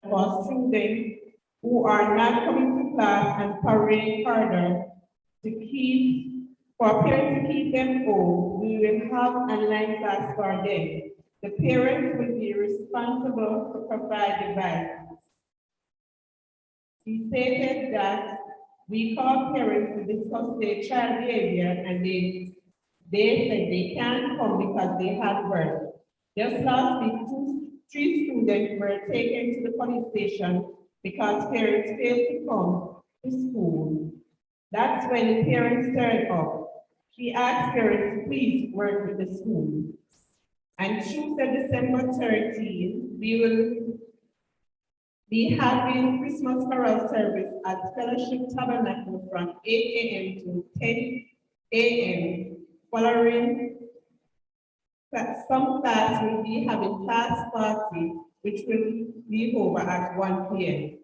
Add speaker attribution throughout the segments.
Speaker 1: for students who are not coming to class and parade harder for parents to keep them home, we will have online class for them. The parents will be responsible to provide devices. He stated that we call parents to discuss their child behavior and they said they can't come because they had work. Just last week, three students were taken to the police station because parents failed to come to school. That's when the parents turned up. She asked parents to please work with the school. And Tuesday, December 13, we will be having Christmas carol service at Fellowship Tabernacle from 8 a.m. to 10 a.m. Following that, some class will be having class party, which will be over at 1 p.m.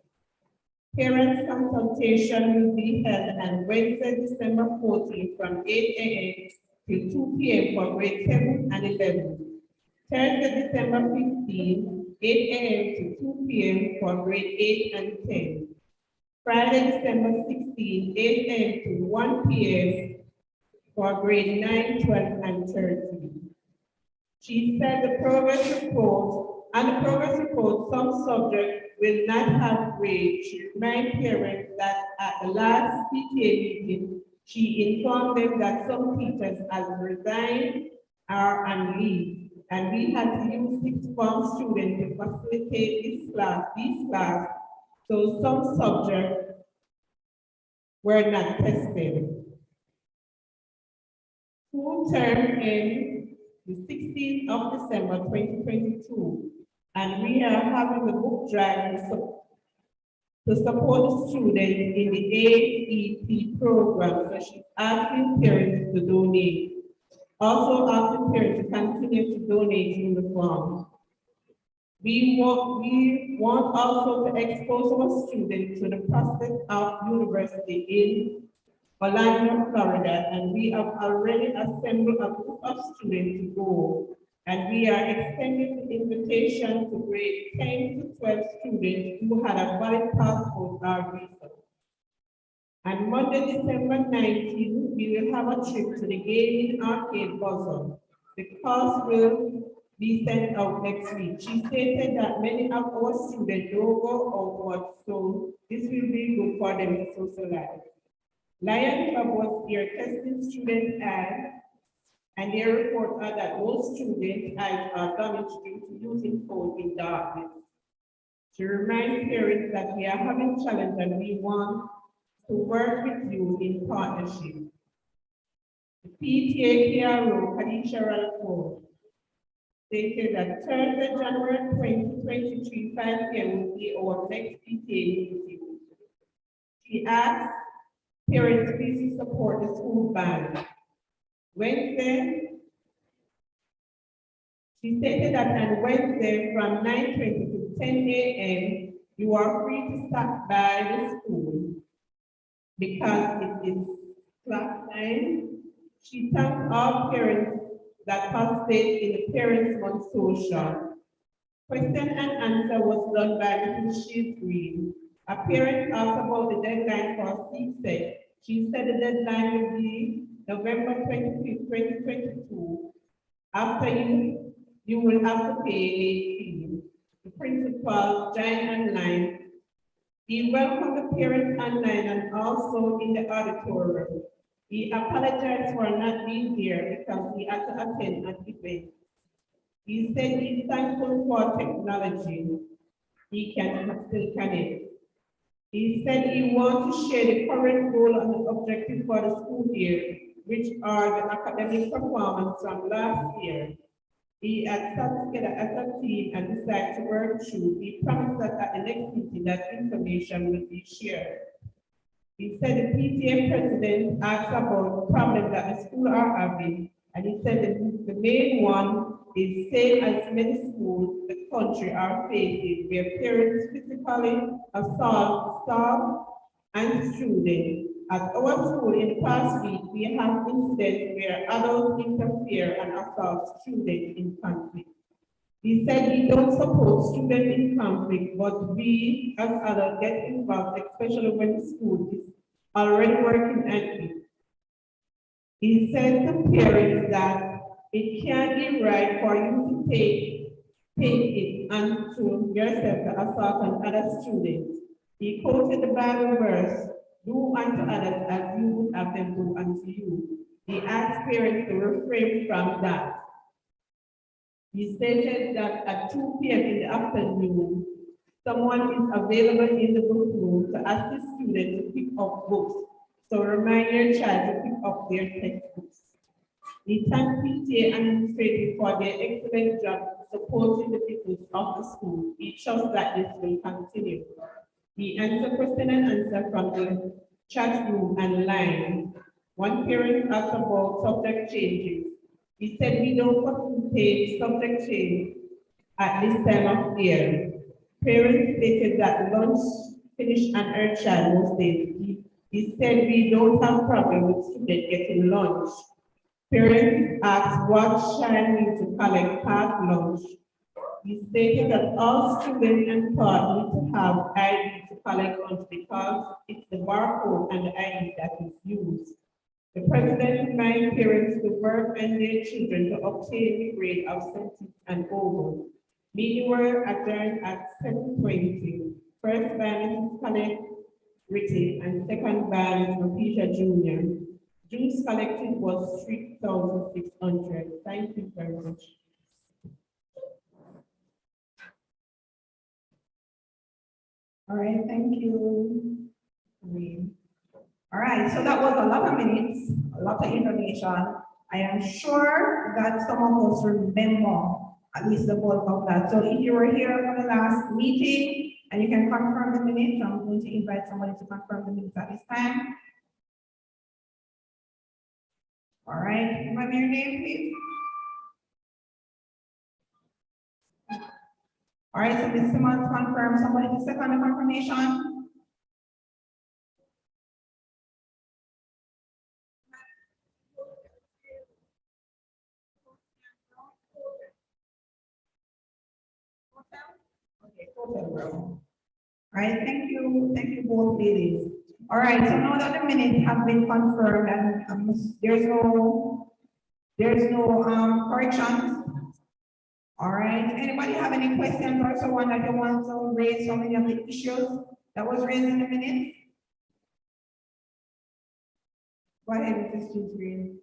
Speaker 1: Parents consultation will be held on Wednesday, December 14 from 8 a.m. to 2 p.m. for grade 7 and 11. Thursday, December 15, 8 a.m. to 2 p.m. for grade 8 and 10. Friday, December 16, 8 a.m. to 1 p.m. for grade 9, 12, and 13. She said the progress report, some subjects will not have grades. She reminded parents that at the last PTA meeting, she informed them that some teachers have resigned or on leave, and we had to use sixth form students to facilitate these class, so some subjects were not tested. School term ends the 16th of December 2022, and we are having a book drive to support the students in the AEP program. So she's asking parents to donate. Also asking parents to continue to donate uniforms. We want also to expose our students to the prospect of university in Orlando, Florida, and we have already assembled a group of students to go, and we are extending the invitation to grade 10 to 12 students who had a valid passport or visa. On Monday, December 19, we will have a trip to the gaming arcade buzzer. The cost will be sent out next week. She stated that many of our students don't go outward, so this will be good for them to socialize. Lion Club was here testing student eyes, and their report are that most students' eyes are damaged due to using phone in darkness. To remind parents that we are having challenge and we want to work with you in partnership. The PTA PRO, Khadija Ralph, stated that Thursday, January 2023, 5 p.m. will be our next PTA meeting. She asked parents please support the school band. Wednesday, she stated that on Wednesday from 9:20 to 10 a.m., you are free to stop by the school because it is class time. She thanked all parents that participate in the Parents Month Social. Question and answer was done by Mrs. Shields Green. A parent asked about the deadline for CSEC. She said the deadline will be November 25th, 2022. After you will have to pay a late fee. The principal joined online. He welcomed the parents online and also in the auditorium. He apologized for not being here because he had to attend an event. He said he's thankful for technology. He can still connect. He said he wants to share the current goal and the objective for the school year, which are the academic performance from last year. He had sat together as a team and decided to work through. He promised that at the next meeting that information will be shared. He said the PTA president asked about the problem that the school are having, and he said that the main one is same as many schools in the country are facing, where parents physically assault staff and students. At our school in the past week, we have incidents where adults interfere and assault students in conflict. He said we don't support students in conflict, but we as adults get involved, especially when the school is already working at it. He said to parents that it can't be right for you to take it unto yourself to assault on other students. He quoted the Bible verse, do unto others as you would have them do unto you. He asked parents to refrain from that. He stated that at 2 p.m. in the afternoon, someone is available in the book room to assist students to pick up books. So remind your child to pick up their textbooks. He thanked PTA administrators for their excellent job supporting the business of the school. He trusts that this will continue. He answered question and answer from the chat room and line. One parent asked about subject changes. He said we don't facilitate subject change at this time of year. Parents stated that lunch finished and her child most days. He said we don't have problem with students getting lunch. Parents asked what child need to collect packed lunch. He stated that all students and taught need to have ID to collect lunch because it's the barcode and the ID that is used. The president reminded parents to work and their children to obtain the grade of 70 and over. Meeting were adjourned at 7:20. First by Mrs. Khaled Ritty and second by Mr. Mapisha Jr. Dues collected was 3,600. Thank you very much.
Speaker 2: All right, thank you. All right, so that was a lot of minutes, a lot of information. I am sure that some of us remember at least the bulk of that. So if you were here for the last meeting and you can confirm the minutes, I'm going to invite somebody to confirm the minutes at this time. All right, remember your name, please. All right, so Ms. Simmons confirm. Somebody to second the confirmation. Okay, all right, thank you both ladies. All right, so now that the minutes have been confirmed and there's no corrections. All right, anybody have any questions or so on that you want to raise from any of the issues that was raised in the minutes? Go ahead, Mrs. Green.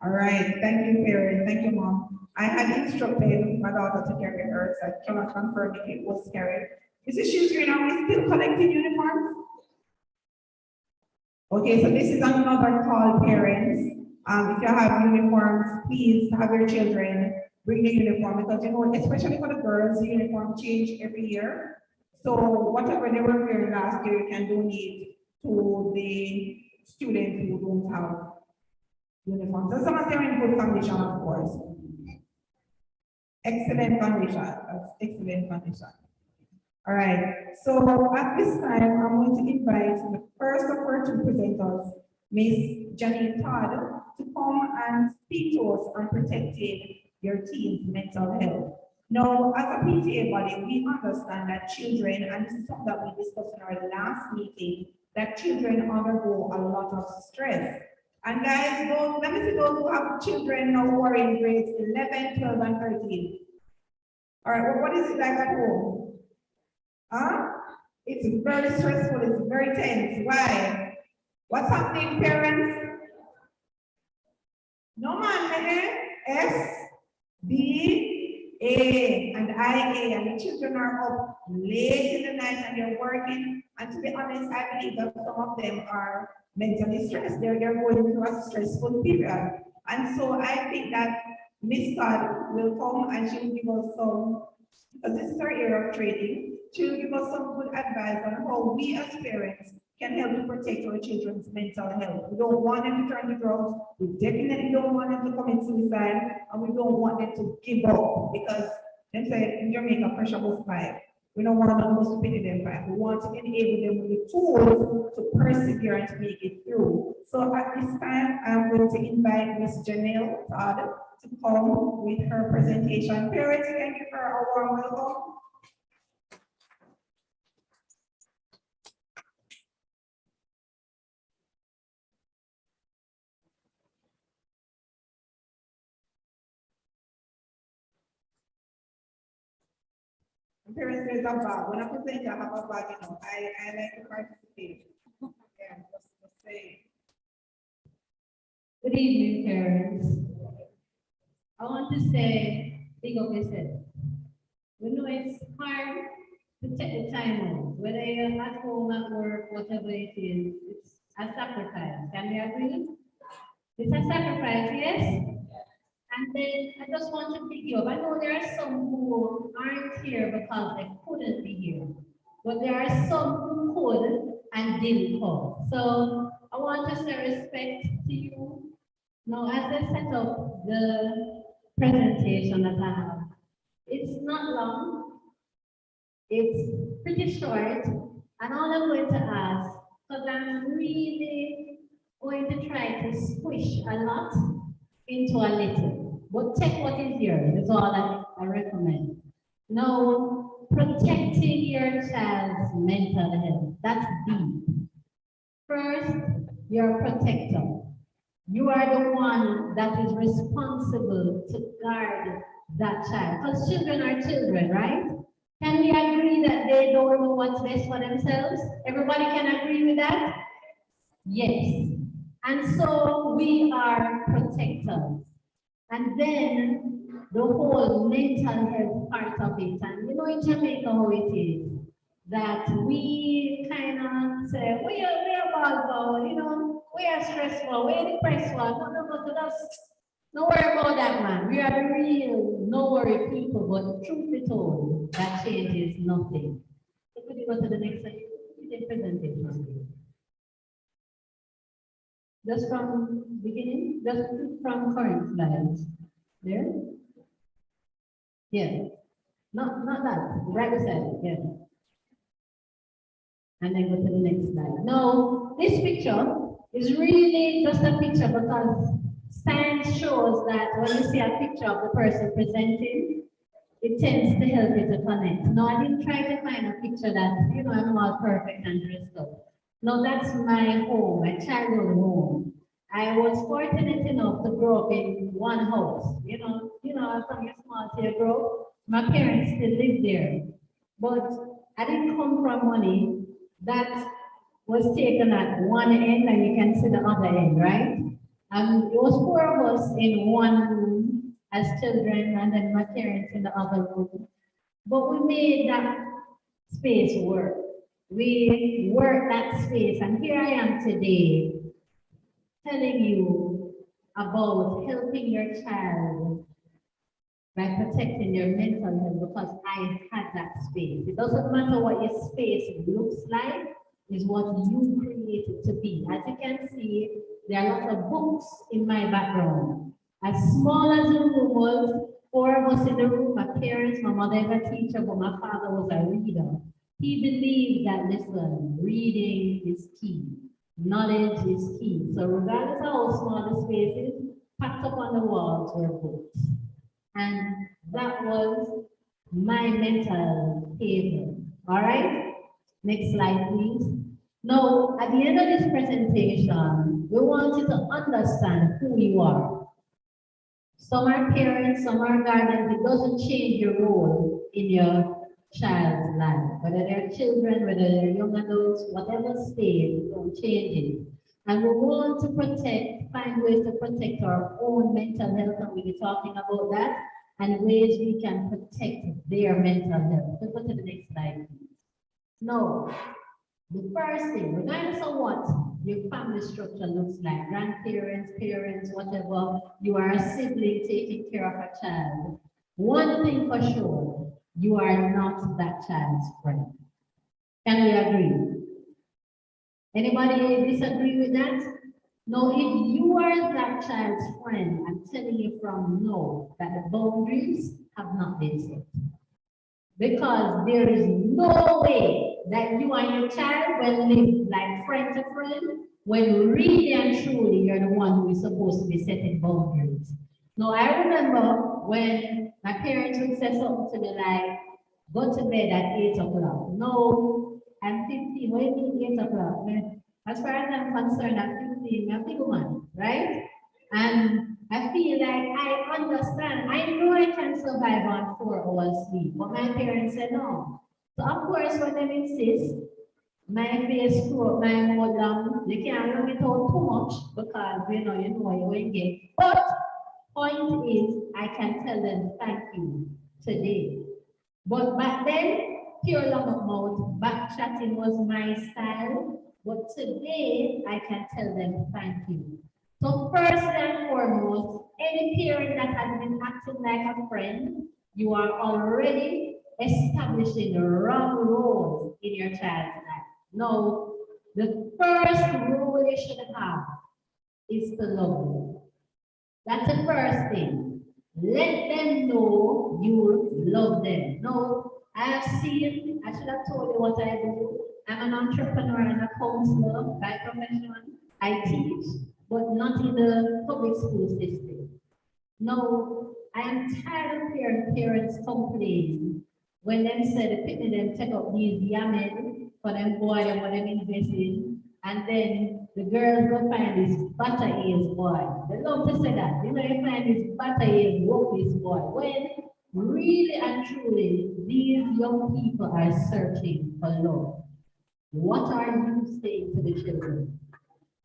Speaker 2: All right, thank you, parent. Thank you, mom. I had instructed my daughter to carry hers. I cannot confirm if it was carried. Mrs. Shoesgreen, are we still collecting uniforms? Okay, so this is another call, parents. If you have uniforms, please have your children bring the uniform because you know, especially for the girls, the uniform change every year. So whatever they were wearing last year, you can donate to the students who don't have uniforms. So some of them are in good condition, of course. Excellent condition. That's excellent condition. All right. So at this time, I'm going to invite the first of our two presenters, Miss Janine Todd, to come and speak to us on protecting your team's mental health. Now, as a PTA body, we understand that children, and this is something that we discussed in our last meeting, that children undergo a lot of stress. And guys, let me see those who have children now who are in grades 11, 12, and 13. All right, well, what is it like at home? Huh? It's very stressful, it's very tense. Why? What's happening, parents? No man, S, B, A, and IA, and the children are up late in the night and they're working. And to be honest, I believe that some of them are mentally stressed. They're going through a stressful period. And so I think that Miss Todd will come and she will give us some, because this is our area of training, she will give us some good advice on how we as parents can help to protect our children's mental health. We don't want them to turn to drugs. We definitely don't want them to commit suicide, and we don't want them to give up because they say in Jamaica, pressure was 5. We don't want to most pity them back. We want to enable them with the tools to persevere and to make it through. So at this time, I'm going to invite Miss Janelle Todd to come with her presentation. Parents, you can give her a warm welcome. Parents, there's a bag. When I present, I have a bag, you know. I like to participate. Yeah, just say.
Speaker 3: Good evening, parents. I want to say, big up yourself. We know it's hard to take the time out, whether you're at home, at work, whatever it is, it's a sacrifice. Can we agree? It's a sacrifice, yes? And then I just want to pick you up. I know there are some who aren't here because they couldn't be here, but there are some who could and didn't come. So I want to say respect to you. Now, as I set up the presentation that I have, it's not long, it's pretty short, and all I'm going to ask, because I'm really going to try to squish a lot into a little, but take what is yours, is all I recommend. Now, protecting your child's mental health, that's deep. First, you're a protector. You are the one that is responsible to guard that child. Because children are children, right? Can we agree that they don't know what's best for themselves? Everybody can agree with that? Yes. And so we are protectors. And then the whole mental health part of it. And you know in Jamaica how it is, that we kind of say, we are bad, you know, we are stressful, we are depressed, no worry about that, man. We are the real, no worry people, but truth be told, that changes nothing. So could you go to the next slide? The presentation. Just from beginning, just from current slides. There? Yeah. Not that, right beside it, yeah. And then go to the next slide. Now, this picture is really just a picture because science shows that when you see a picture of the person presenting, it tends to help you to connect. Now, I didn't try to find a picture that, you know, I'm all perfect and dressed up. No, that's my home, my childhood home. I was fortunate enough to grow up in one house. You know, from a small city grow up, my parents still live there. But I didn't come from money that was taken at one end and you can see the other end, right? It was four of us in one room as children and then my parents in the other room. But we made that space work. We worked that space and here I am today telling you about helping your child by protecting your mental health because I had that space. It doesn't matter what your space looks like, is what you create it to be. As you can see, there are lots of books in my background. As small as the room was, four of us in the room, my parents, my mother is a teacher, but my father was a reader. He believed that, listen, reading is key. Knowledge is key. So regardless of how small the space is, packed up on the walls were books. And that was my mental haven. All right? Next slide, please. Now, at the end of this presentation, we want you to understand who you are. Some are parents, some are guardians. It doesn't change your role in your child's life. Whether they're children, whether they're young adults, whatever stage, don't change it. And we want to find ways to protect our own mental health, and we'll be talking about that, and ways we can protect their mental health. Let's go to the next slide, please. Now, the first thing, regardless of what your family structure looks like, grandparents, parents, whatever, you are a sibling taking care of a child. One thing for sure, you are not that child's friend. Can we agree? Anybody disagree with that? No, if you are that child's friend, I'm telling you from now that the boundaries have not been set. Because there is no way that you and your child will live like friend to friend when really and truly you're the one who is supposed to be setting boundaries. Now, I remember when my parents would say something to me like, go to bed at 8 o'clock. No, I'm 15. What do you mean 8 o'clock? As far as I'm concerned, I'm 15. I'm a big woman, right? And I feel like I understand. I know I can survive on 4 hours sleep, but my parents said no. So of course, when they insist, my face screw my mouth down. You can't run it out too much because you won't get. But point is, I can tell them thank you today. But back then, pure love of mouth, back chatting was my style. But today, I can tell them thank you. So first and foremost, any parent that has been acting like a friend, you are already establishing the wrong roles in your child's life. No, the first rule you should have is to love them. That's the first thing. Let them know you love them. No, I have seen, I should have told you what I do. I'm an entrepreneur and a counselor by profession. I teach, but not in the public school system. No, I am tired of hearing parents complain when them say the picnic them take up these yamen for them boy and what them invest in, and then the girls go find this butter ears boy. They love to say that. You know, they find this butter ears worthless boy. When really and truly these young people are searching for love. What are you saying to the children?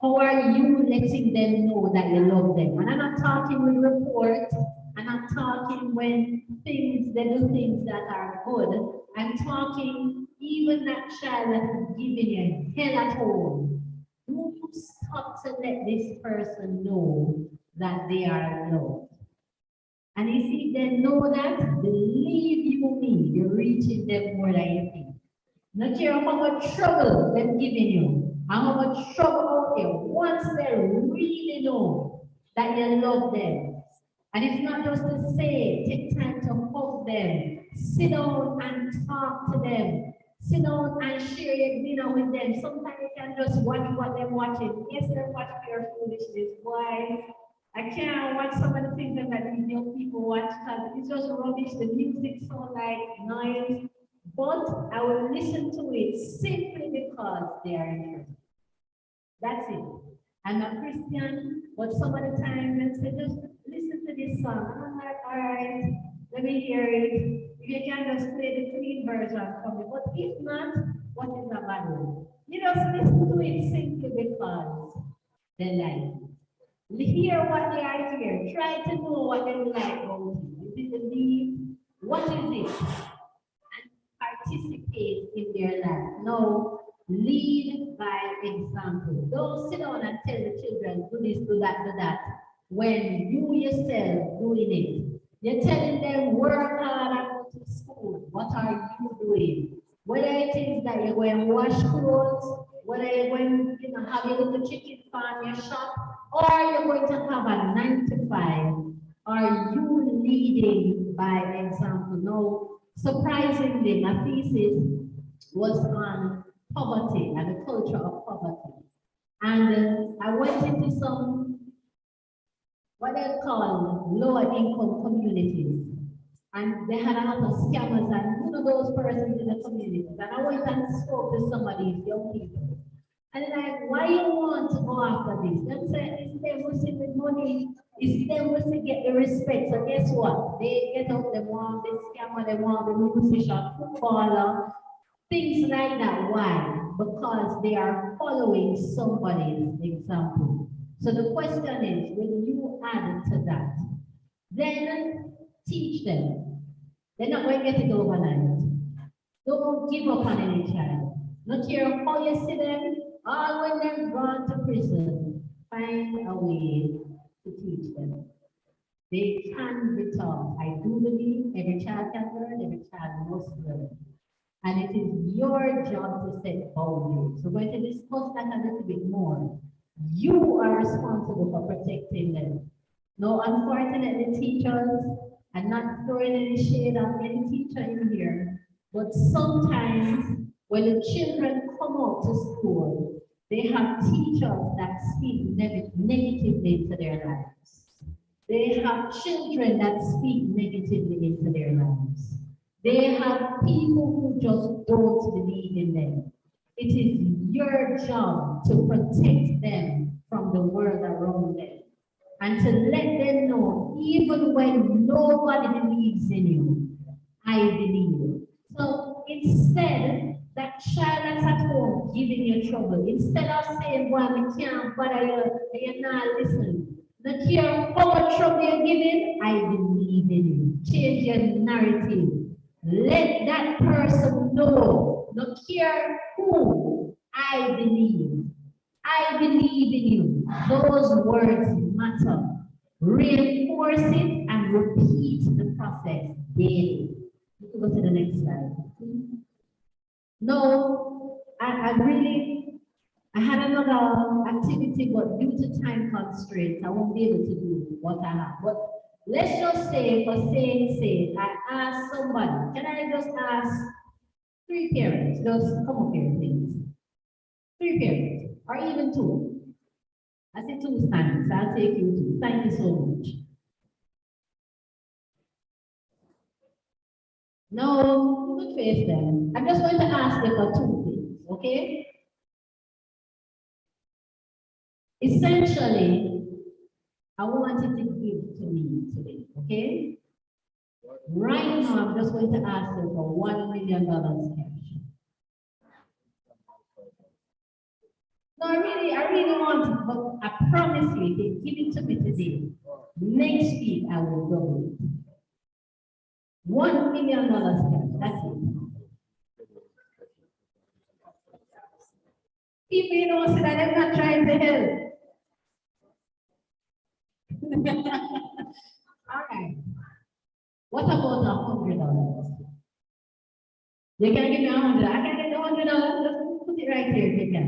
Speaker 3: How are you letting them know that you love them? And I'm not talking with reports. I'm not talking when they do things that are good. I'm talking even that child that is giving you hell at home. Do you stop to let this person know that they are loved? And if they know that, believe you me, you're reaching them more than you think. Not care how much trouble they're giving you, and how much trouble out there. Once they really know that you love them, and it's not just to say, take time to hug them, sit down and talk to them, sit down and share your dinner with them. Sometimes you can just watch what they're watching. Yes, they're watching your foolishness. Why? I can't watch some of the things that these young people watch because it's just rubbish. The music sounds like noise. But I will listen to it simply because they are interested. That's it. I'm a Christian, but some of the time they say, just listen to this song. And I'm like, all right, let me hear it. If you can just play the clean version for me. But if not, what is the matter? You just listen to it simply because they like it. Hear what they are here. Try to know what they like about you. Is it the lead? What is it? And participate in their life. No, lead by example. Don't sit down and tell the children, do this, do that, do that. When you yourself doing it, you're telling them, work hard and go to school. What are you doing? Whether it is that you're going to wash clothes, whether you're going to have your little chicken farm, your shop, or you're going to have a 9 to 5, are you leading by example? No, surprisingly, my thesis was on poverty and the culture of poverty. And I went into some, what they call lower income communities. And they had a lot of scammers and those persons in the communities. And I went and spoke to some of these young people. And they're like, why you want to go after this? Them say, it's them who see the money, it's them who see get the respect. So guess what? They get up, they want the scammer, they want the musician, footballer, things like that. Why? Because they are following somebody's example. So the question is, when you add to that, then teach them. They're not going to get it overnight. Don't give up on any child. Not care how you see them, or when they're gone to prison, find a way to teach them. They can be taught. I do believe every child can learn, every child must learn. And it is your job to set boundaries. So we're going to discuss that a little bit more. You are responsible for protecting them. No, unfortunately, teachers, I'm not throwing any shade on any teacher in here, But sometimes when the children come out to school, they have teachers that speak negatively into their lives. They have children that speak negatively into their lives. They have people who just don't believe in them. It is your job to protect them from the world around them and to let them know, even when nobody believes in you, I believe. So instead, that child that's at home giving you trouble, instead of saying, well, we can't bother you, you're not listening. Not care how much trouble you're giving, I believe in you. Change your narrative. Let that person know, not care who, I believe. I believe in you. Those words matter. Reinforce it and repeat the process daily. You can go to the next slide. No, I had another activity, but due to time constraints, I won't be able to do what I have. But let's just say, for saying sake, I asked somebody, can I just ask 3 parents, just come up here, please. 3 parents, or even 2. I see 2 standing, so I'll take you 2. Thank you so much. No, you could face them. I'm just going to ask you for 2 things, okay? Essentially, I want you to give to me today, okay? Right now, I'm just going to ask you for $1 million cash. No, I really want it, but I promise you, if you give it to me today, next week I will double it. $1 million cash, that's it. People, you know, say that I'm not trying to help. All right. What about $100? You can give me $100. I can get the $100. Just put it right here if you can.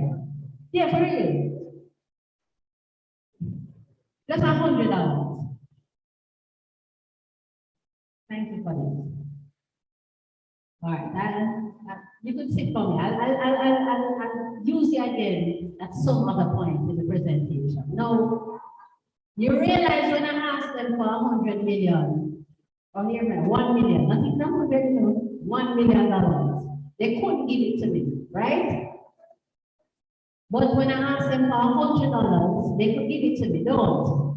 Speaker 3: Yeah, for real. Just $100. Thank you for this. All right, you could sit for me. I'll use it again at some other point in the presentation. Now, you realize when I asked them for 100 million, or here, 1 million, not even 100 million, $1 million, they couldn't give it to me, right? But when I asked them for $100, they could give it to me, don't?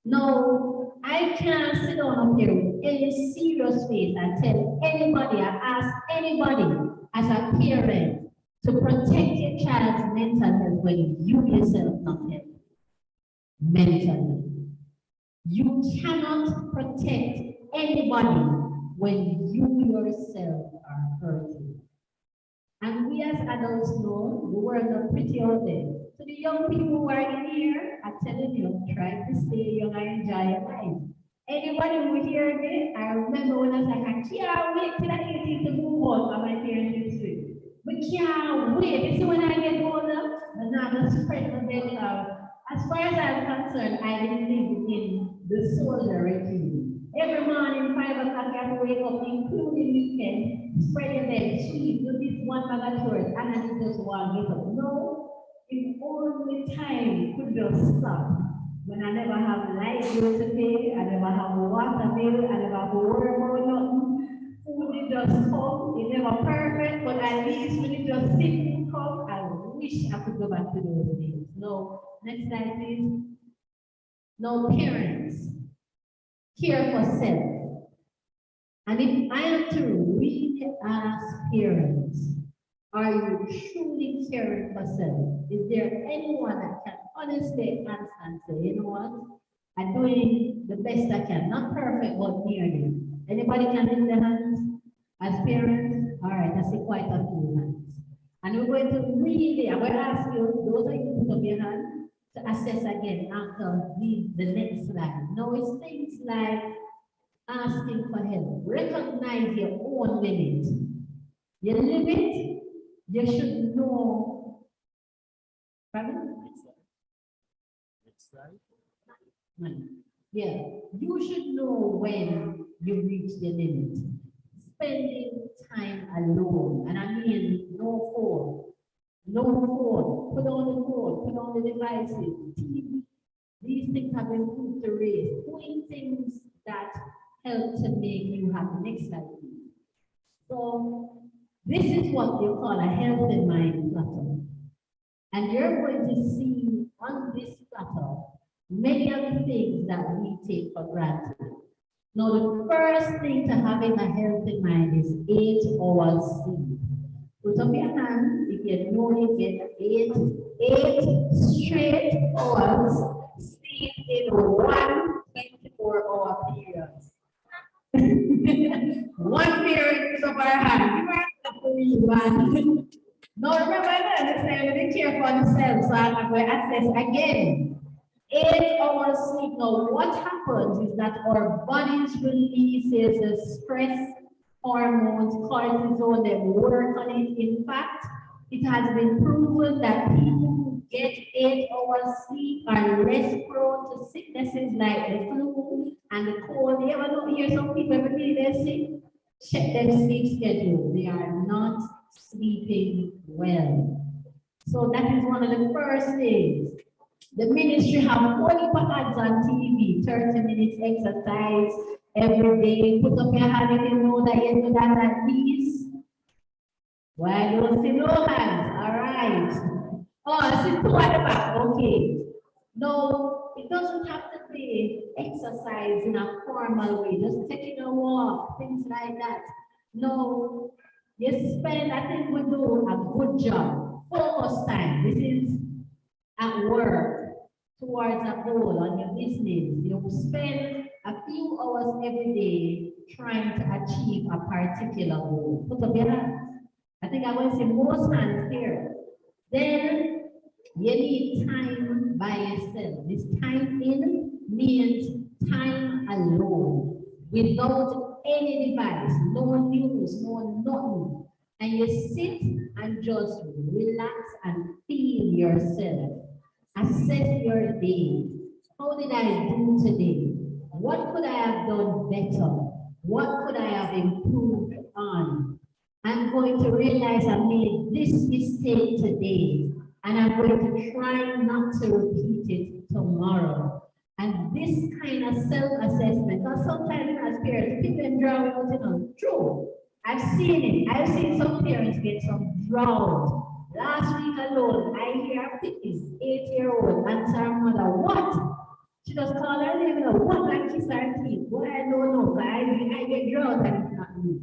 Speaker 3: No, I can't sit down up here with any serious face and tell anybody, I ask anybody as a parent to protect your child's mental health when you yourself not healthy mentally. You cannot protect anybody when you yourself are hurting. And we as adults know the world is pretty out there. So the young people who are in here, I'm telling you, try to stay young and enjoy your life. Anybody who hear me, I remember when I was like, I can't wait till I get to move on from my parents' street. We can't wait. You see, when I get older, I'm not going to spread my bed out. As far as I'm concerned, I didn't live in the soldier regime. Every morning, 5 o'clock, I have to wake up, including weekend, spread your bed, sleep, do this one bag of chores, and I just one wake up. No, it's only time could just stop. When I never have light bill to pay, I never have water bill, I never have to worry about nothing. Food it just come, it's never perfect, but at least when it just sit and come, I wish I could go back to those days. No, next slide please. No, parents, care for self. And if I am to really ask parents, are you truly caring for self? Is there anyone that can honestly answer and say, you know what? I'm doing the best I can. Not perfect, but nearly. Anybody can lift their hands as parents? All right, I see quite a few hands. And we're going to really, I'm going to ask you, those of you who put up your hand, to assess again after the next slide. Now it's things like asking for help. Recognize your own limit. Your limit, you should know. Pardon?
Speaker 4: Next slide.
Speaker 3: Yeah, you should know when you reach the limit. spending time alone. And I mean no phone. No phone. Put on the phone, put on the devices, TV. These things have been put to rest. Doing things that help to make you happy. Next slide, please. So this is what you call a healthy mind platter. And you're going to see on this platter many of the things that we take for granted. Now, the first thing to having a healthy mind is 8 hours sleep. Put up your hand if you know you get eight straight hours sleep in one 24-hour period. One period is up our hand. You are the free man. Now remember that the same they care for themselves, so I'm going to assess again. 8 hours sleep. Now what happens is that our bodies releases the stress hormones, cortisol, they work on it. In fact, it has been proven that people who get 8 hours sleep are less prone to sicknesses like the flu and the cold. You ever know, hear some people every day they're sick? Check their sleep schedule. They are not sleeping well. So that is one of the first things. The ministry have 40 ads on TV, 30 minutes exercise every day. Put up your hand if you know that you do that at least. Why don't see no hands? All right. Oh, I see two at the back. Okay. No, it doesn't have to be exercise in a formal way, just taking a walk, things like that. No, you spend, I think we do a good job. Focus time. This is at work towards a goal on your business. You spend a few hours every day trying to achieve a particular goal. Put up your hands. I think I want to see most hands here. Then you need time by yourself. This time in means time alone, without any device, no news, no nothing. And you sit and just relax and feel yourself. Assess your day. How did I do today? What could I have done better? What could I have improved on? I'm going to realize I made this mistake today, and I'm going to try not to repeat it tomorrow. And this kind of self-assessment, because sometimes as parents, people draw out, true. I've seen it. I've seen some parents get some drought. Last week alone, I hear a this 8-year-old answer her mother, what? She just called her name, what? And kiss her teeth. Well, I don't know, but I get drought and it's not me.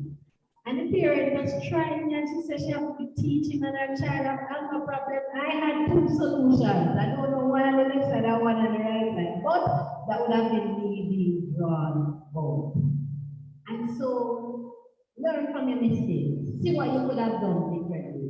Speaker 3: And the parent was trying, and she said she had to be teaching and her child have no problem. I had 2 solutions. I don't know one on the left side and one on the right side, but that would have been me being drawn out. And so, learn from your mistakes. See what you could have done differently.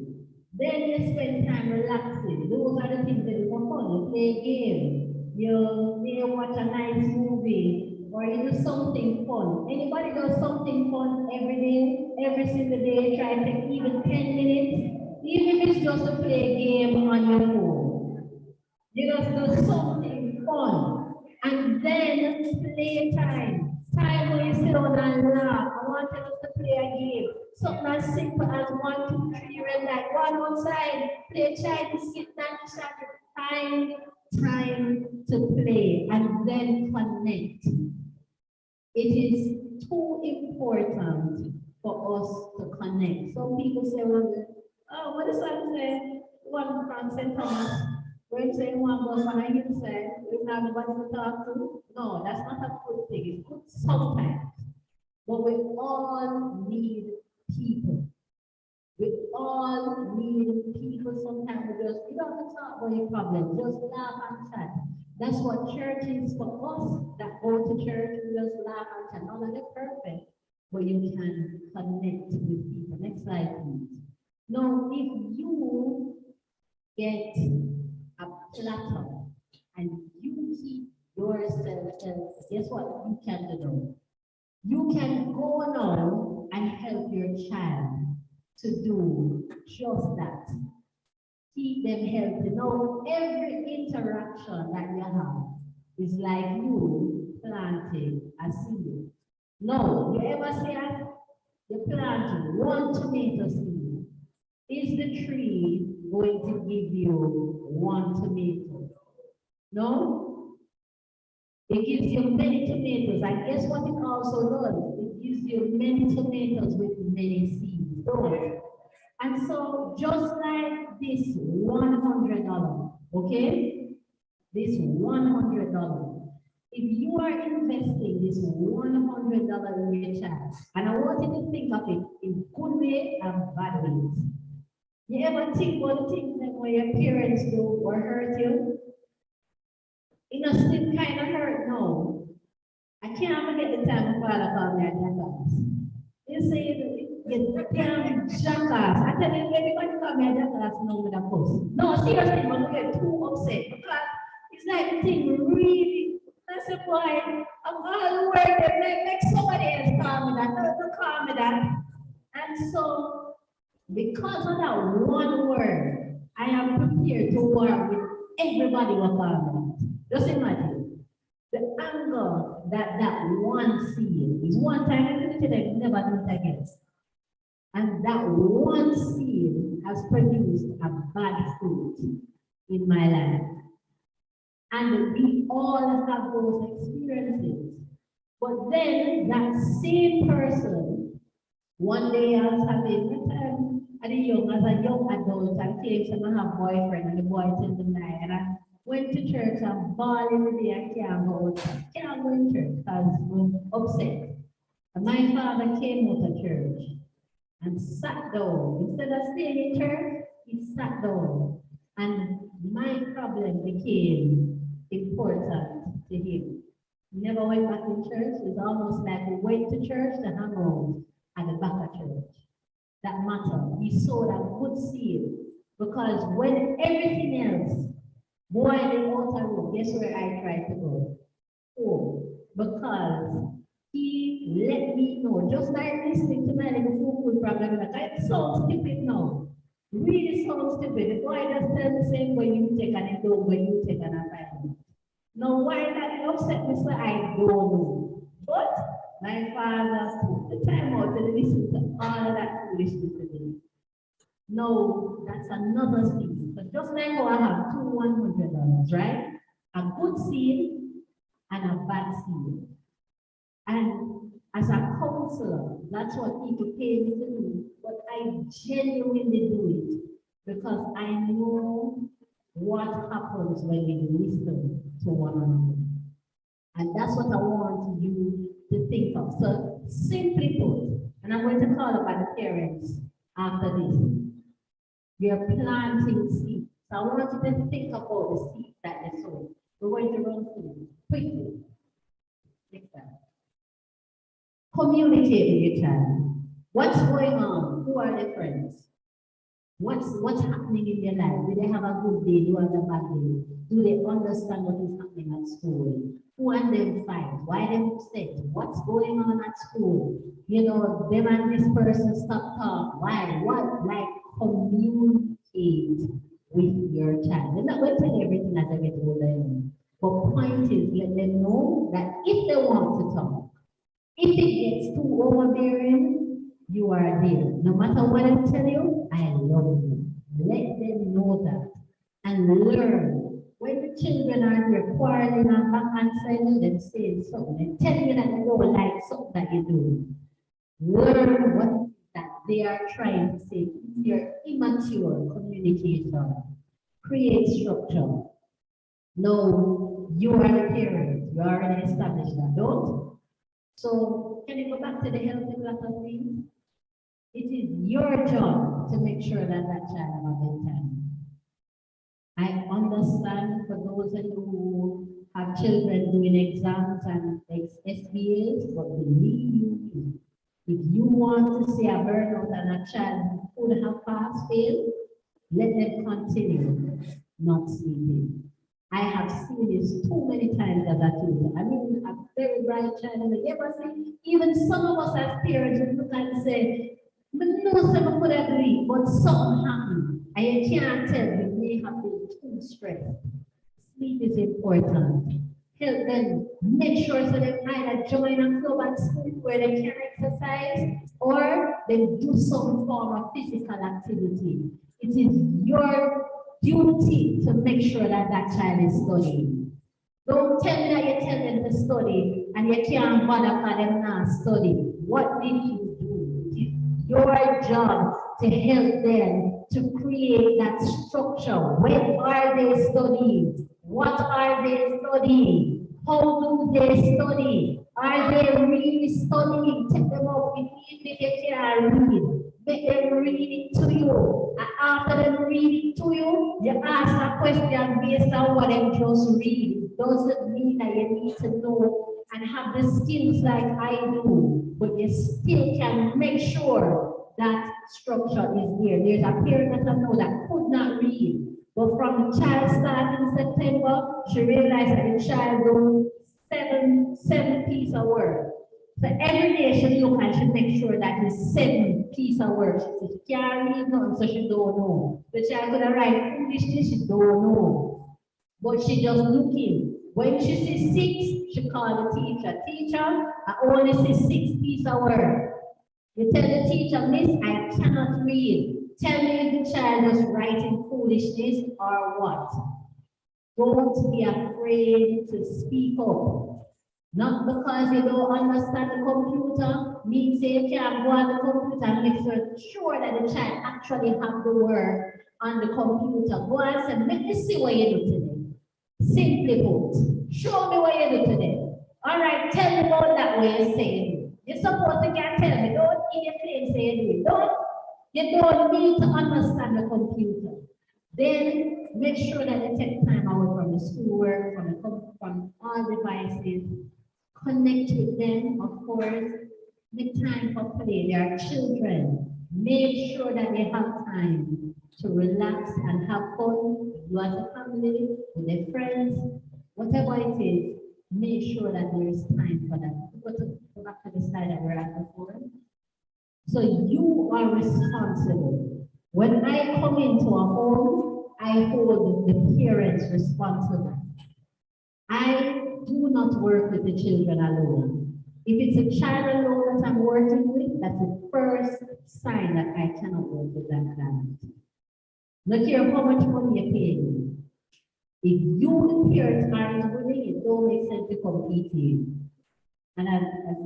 Speaker 3: Then you spend time relaxing. Those are the things that you can fun. You play a game. You may watch a nice movie. Or you do something fun. Anybody does something fun every day, every single day, try to take even 10 minutes, even if it's just to play a game on your phone. You just do something fun. And then play time. Time when you sit down and laugh. I want us to play a game. Something as simple as 1, 2, 3, red light. One outside, play Chinese, sit down, time to play, and then connect. It is too important for us to connect. Some people say, well, oh, what does that say? One from St. Thomas, where you say one goes behind himself, we don't have nobody to talk to. No, that's not a good thing. It's good sometimes. But we all need people. We all need people. Sometimes we just, you don't have to talk about your problem, just laugh and chat. That's what church is for us that go to church and just laugh and chat. Not only perfect, but you can connect with people. Next slide, please. Now, if you get a platter and you keep yourself healthy, guess what you can do? You can go now and help your child to do just that. Keep them healthy. Now, every interaction that you have is like you planting a seed. No, you ever see that? You plant plant one tomato seed, is the tree going to give you one tomato? No? It gives you many tomatoes. And guess what it also does? It gives you many tomatoes with many seeds. So, and so just like this $100, okay? This $100. If you are investing this $100 in your child, and I want you to think of it in good way and bad ways. You ever think about the things that when your parents do or hurt you? You know, still kind of hurt, no. I can't forget the time my father called me a jackass. You say, you damn jackass. I tell you, everybody call me a jackass now with a post. No, seriously, I'm going to get too upset because it's like the thing really, I said, boy, I'm all the work that make somebody else call me that, don't call me that. And so, because of that one word, I am prepared to work with everybody who calls me that. Just imagine the anger that that one seed is one time I did it, never do it again. And that one seed has produced a bad fruit in my life. And we all have those experiences. But then that same person, one day I was having as a young adult, I came to have a boyfriend and the boy told me lie. And I went to church and bawling the day I can't go to church because I was upset. And my father came out of church and sat down. Instead of staying in church, he sat down. And my problem became important to him. He never went back to church. It's almost like we went to church to hang out at the back of church. That matter. He sowed a good seed. Because when everything else, boy, the altar room, guess where I tried to go? Oh, because he let me know, just like listening to my little food problem, like it sounds stupid now. Really sounds stupid. The boy just tell the same way you take and it don't when you take and I find. Now why that upset me, so I don't know. But my father took the time out to listen to all of that foolishness today. No, that's another seed. But just like how I have two $100, right? A good seed and a bad seed. And as a counselor, that's what people pay me to do. But I genuinely do it because I know what happens when we listen to one another. And that's what I want you to think of. So simply put, and I'm going to call upon the parents after this. You're planting seeds. So I want you to think about the seeds that you sow. We're going to run through quickly. Next time. Communicate with your child. What's going on? Who are their friends? What's happening in their life? Do they have a good day? Do they have a bad day? Do they understand what is happening at school? Who and them fight? Why they upset? What's going on at school? You know, them and this person stop talk. Why? What? Like communicate with your child. They're not going to tell you everything as they get older. But point is, let them know that if they want to talk, if it gets too overbearing, you are there. No matter what I tell you, I love you. Let them know that and learn. When the children are there quarreling and back and saying them saying something, and telling you that they don't like something that you do. Learn what that they are trying to say. It's your immature communication. Create structure. No, you are the parent. You already established that, don't? So can you go back to the healthy block of things? It is your job to make sure that that child has a good time. I understand for those of you who have children doing exams and SBAs, but believe me, if you want to see a burnout and a child who could have passed failed, let them continue not sleeping. I have seen this too many times as a teacher. I mean, a very bright child, and you ever see, even some of us as parents would look and say, no, someone could agree, but something happened. And you can't tell, you may have been too stressed. Sleep is important. help them make sure so they either join a club at school where they can exercise or they do some form of physical activity. It is your duty to make sure that that child is studying. Don't tell me that you tell them to study and you can't bother for them not study. What did you do? It is your job to help them to create that structure. When are they studying? What are they studying? How do they study? Are they really studying? Take them up if they can read. Make them read it to you. And after them read it to you, you ask a question based on what they just read. It doesn't mean that you need to know and have the skills like I do, but you still can make sure that structure is there. There's a parent that I know that could not read, but from the child starting in September, she realized that the child do seven pieces of work. So every day she look and she make sure that it's 7 pieces of work. She says she can't read nothing, so she don't know. The child could write foolishness, she don't know. But she just looking. When she sees 6, she call the teacher. Teacher, I only see 6 pieces of work. You tell the teacher, Miss, I cannot read. Tell me if the child is writing foolishness or what. Don't be afraid to speak up. Not because you don't understand the computer, means you can't go on the computer and make sure that the child actually have the work on the computer. Go and say, let me see what you do today. Simply put, show me what you do today. All right, tell me about that way you say it. You're supposed to can tell me, don't in your claim say you do it. You don't need to understand the computer. Then make sure that you take time away from the schoolwork, from all devices. Connect with them, of course. Make time for play. They are children. Make sure that they have time to relax and have fun. You as a family, with their friends, whatever it is, make sure that there is time for that. Go back to the slide that we're at before. So you are responsible. When I come into a home, I hold the parents responsible. I do not work with the children alone. If it's a child alone that I'm working with, that's the first sign that I cannot work with that child. Look here, how much money you pay. If you, the parents, aren't willing, it don't make sense to come PTA. And I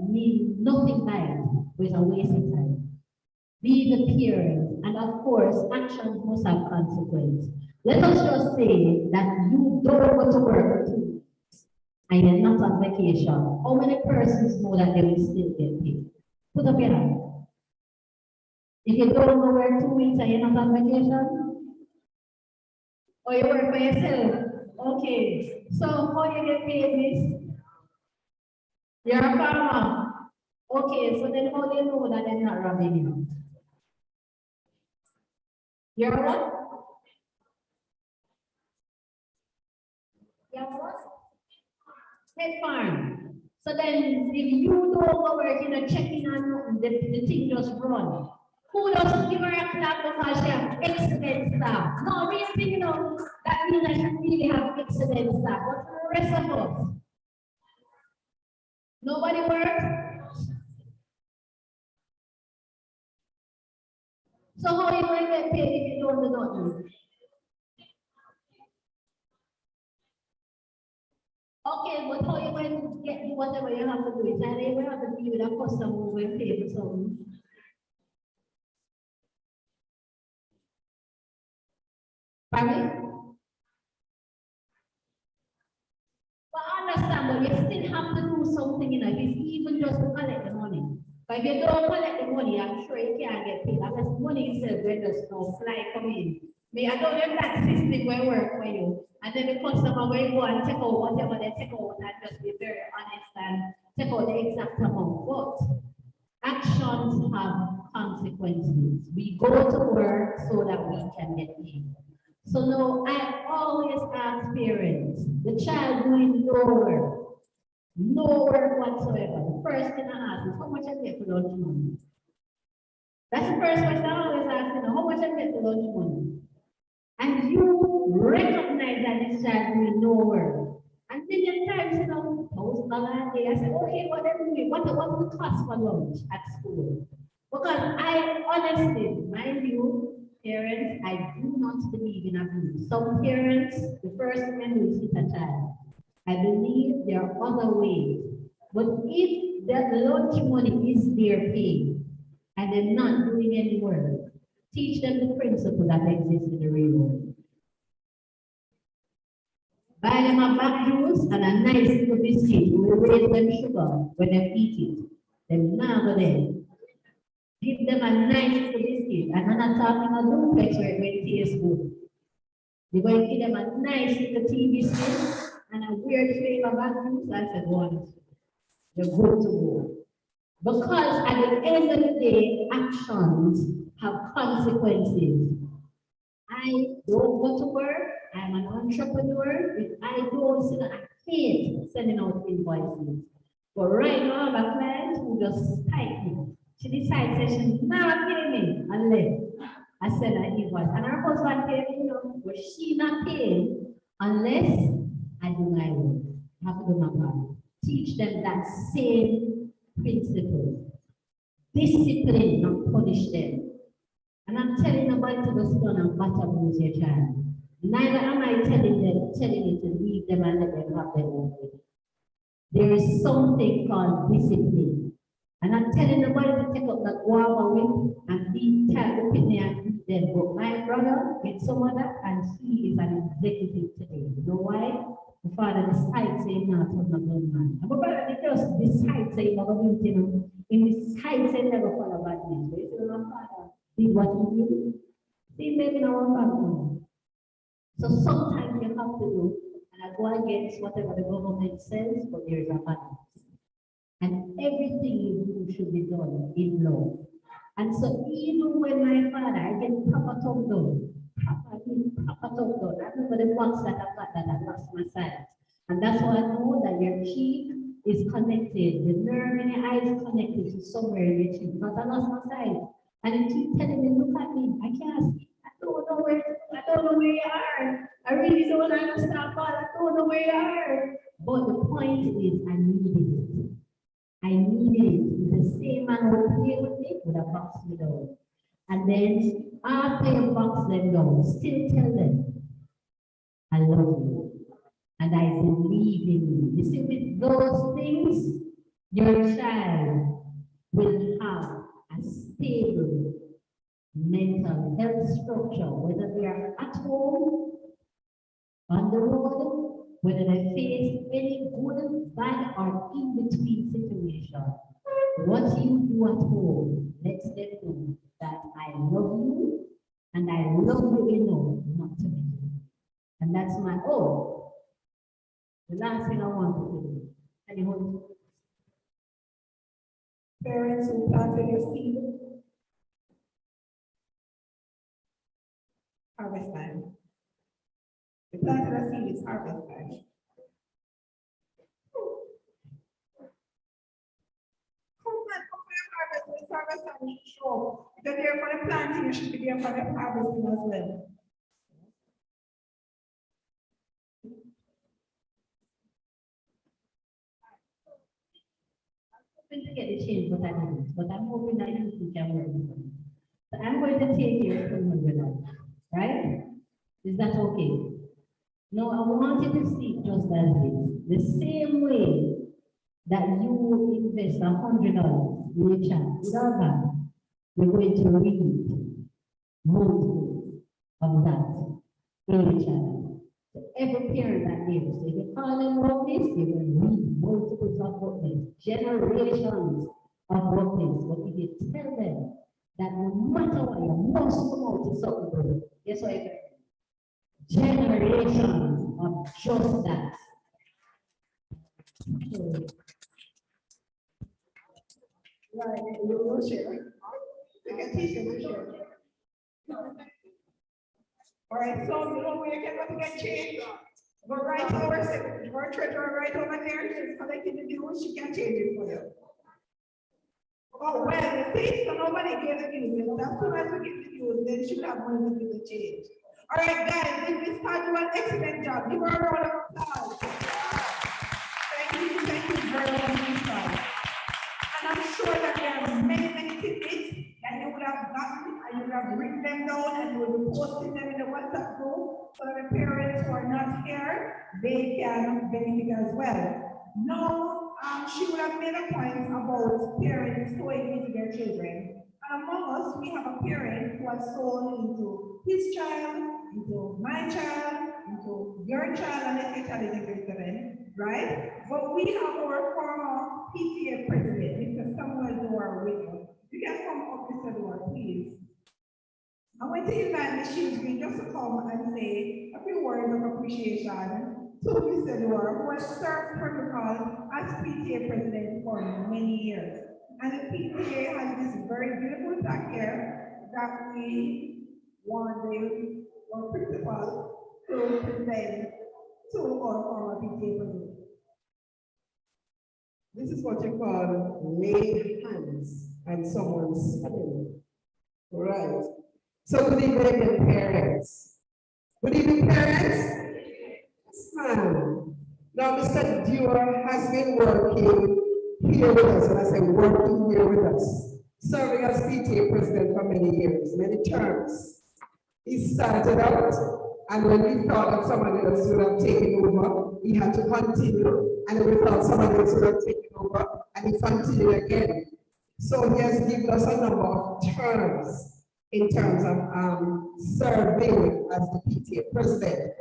Speaker 3: mean nothing by it, but it's a waste of time. Be the parent, and of course, actions must have consequence. Let us just say that you don't go to work for 2 weeks and you're not on vacation. How many persons know that they will still get paid? Put up your hand. If you don't go work 2 weeks and you're not on vacation, or you work for yourself, okay. So how you get paid, miss? You're a farmer. Okay, so then how do you know that they're not robbing you? You're what? You're what? Head farm. So then if you don't go work, you know, checking on the thing just run. Who doesn't give her a clap because she has excellent staff? No, really, you know, that means that she really have excellent staff. But for the rest of us, nobody works. So how are you going to get paid if you don't do nothing? Okay, but how are you going to get whatever you have to do? It's either you have to deal with a customer who will pay for something. Pardon? But I understand, but you still have to do something, you know, it's even just to collect the money. But if you don't collect the money, I'm sure you can't get paid. Unless money itself, where there's no fly come in. I don't know if that system will work for you. And then the customer will go and take out whatever they take out and just be very honest and take out the exact amount. But actions have consequences. We go to work so that we can get paid. So no, I always ask parents, the child doing no work whatsoever. The first thing I ask is how much I get for lunch money. That's the first question I always ask, you know, how much I get for lunch money. And you recognize that this child doing no work. And then times, you know, They I said, okay, what are we doing? What the cost for lunch at school? Because I honestly, mind you, parents, I do not believe in abuse. Some parents, the first thing is hit a child. I believe there are other ways. But if that lunch money is their pay and they're not doing any work, teach them the principle that exists in the real world. Buy them a black juice and a nice little biscuit. We will raise them sugar when they eat it. Then now then. Give them a nice little biscuit. And I'm not talking a duplex where it tastes good. You're going to give them a nice little tea biscuit and a weird flavor black juice. I said, one. You're good to go. Because at the end of the day, actions have consequences. I don't go to work. I'm an entrepreneur. If I don't see that, I hate sending out invoices. But right now, I have a client who just typed me. She decides that she's not paying me unless I send her invoice. And her husband paid me, but she not paying unless I do my work. I have to do my part. Teach them that same principle. Discipline, not punish them. And I'm telling nobody to go sit down and batter abuse your child. Neither am I telling you to leave them and let them have their own way. There is something called discipline. And I'm telling nobody to take up that guava whip and beat the pitney and beat them. But my brother with some of that, and he is an executive today. You know why? The father decides saying not to the good man. And my brother just decides saying never do it, in his height say never follow bad news. But you see, my father did what he did. See, maybe no one back. So sometimes you have to do, and I go against whatever the government says, but there is a balance. And everything you do should be done in love. And so even when my father, I get proper talk done, proper talk done. I remember the box that I've got that I lost my sight. And that's why I know that your cheek is connected, the nerve in your eye is connected to somewhere in your cheek. Because I lost my sight. And you keep telling me, look at me, I can't see. I don't know where you are. I really don't understand, God. I don't know where you are. But the point is, I needed it. I needed it. The same man who play with me would have boxed me down. And then after you box them down, still tell them, I love you. And I believe in you. You see, with those things, your child will have a stable mental health structure, whether they are at home, on the road, whether they face any good, bad, or in between situation. What you do at home lets them know that I love you and I love you enough not to be you. And that's my the last thing I want to do. Anyone?
Speaker 2: Parents who planted your seed. Harvest time. The planted a seed is harvest time. It's harvest time, you should show. If you're there for the planting, you should be there for the harvesting as well.
Speaker 3: I'm going to get the change what I need, but I'm hoping that you can work with me. So I'm going to take your $200, right? Is that okay? No, I want you to see just as this. The same way that you invest $100 in a child, without that, you're going to read multiples of that in a child. So every parent that lives, if you call them what this, you will read multiples of what this, generations of what this. But if you tell them that no matter what, you must come out to something good, guess what? Generations of just that.
Speaker 2: Right, you will share. You can teach them to share. All right, so you know where you can go to get change. Go right over, our treasurer right over there, she's collecting the dues, she can change it for you. Oh, well, the thing, so nobody gave the dues, and as soon as we give the dues, then she have money to give the change. All right, guys, Miss Todd, do an excellent job. Give her a round of applause. Thank you, them down and we'll be posting them in the WhatsApp group so that the parents who are not here, they can benefit as well. Now, she would have made a point about parents sewing into their children. And among us, we have a parent who has sewn into his child, into my child, into your child, and if your child is interested, right? But we have our former PTA president, Mr. Samuel Dora, with us. You can come up, Mr. Dora, please. I want to invite Ms. Shrewsbury just to come and say a few words of appreciation to Mr. Dora, who has served protocol as PTA president for many years. And the PTA has this very beautiful plaque here that we want our principal to present to our former PTA president.
Speaker 5: This is what you call lay hands on someone's spine. Right. So good evening, parents. Good evening, parents. Smile. Now, Mr. Dewar has been working here with us, and I say working here with us, serving as PTA president for many years, many terms. He started out, and when we thought that somebody else would have taken over, he had to continue, and then we thought somebody else would have taken over, and he continued again. So he has given us a number of terms in terms of serving as the PTA president.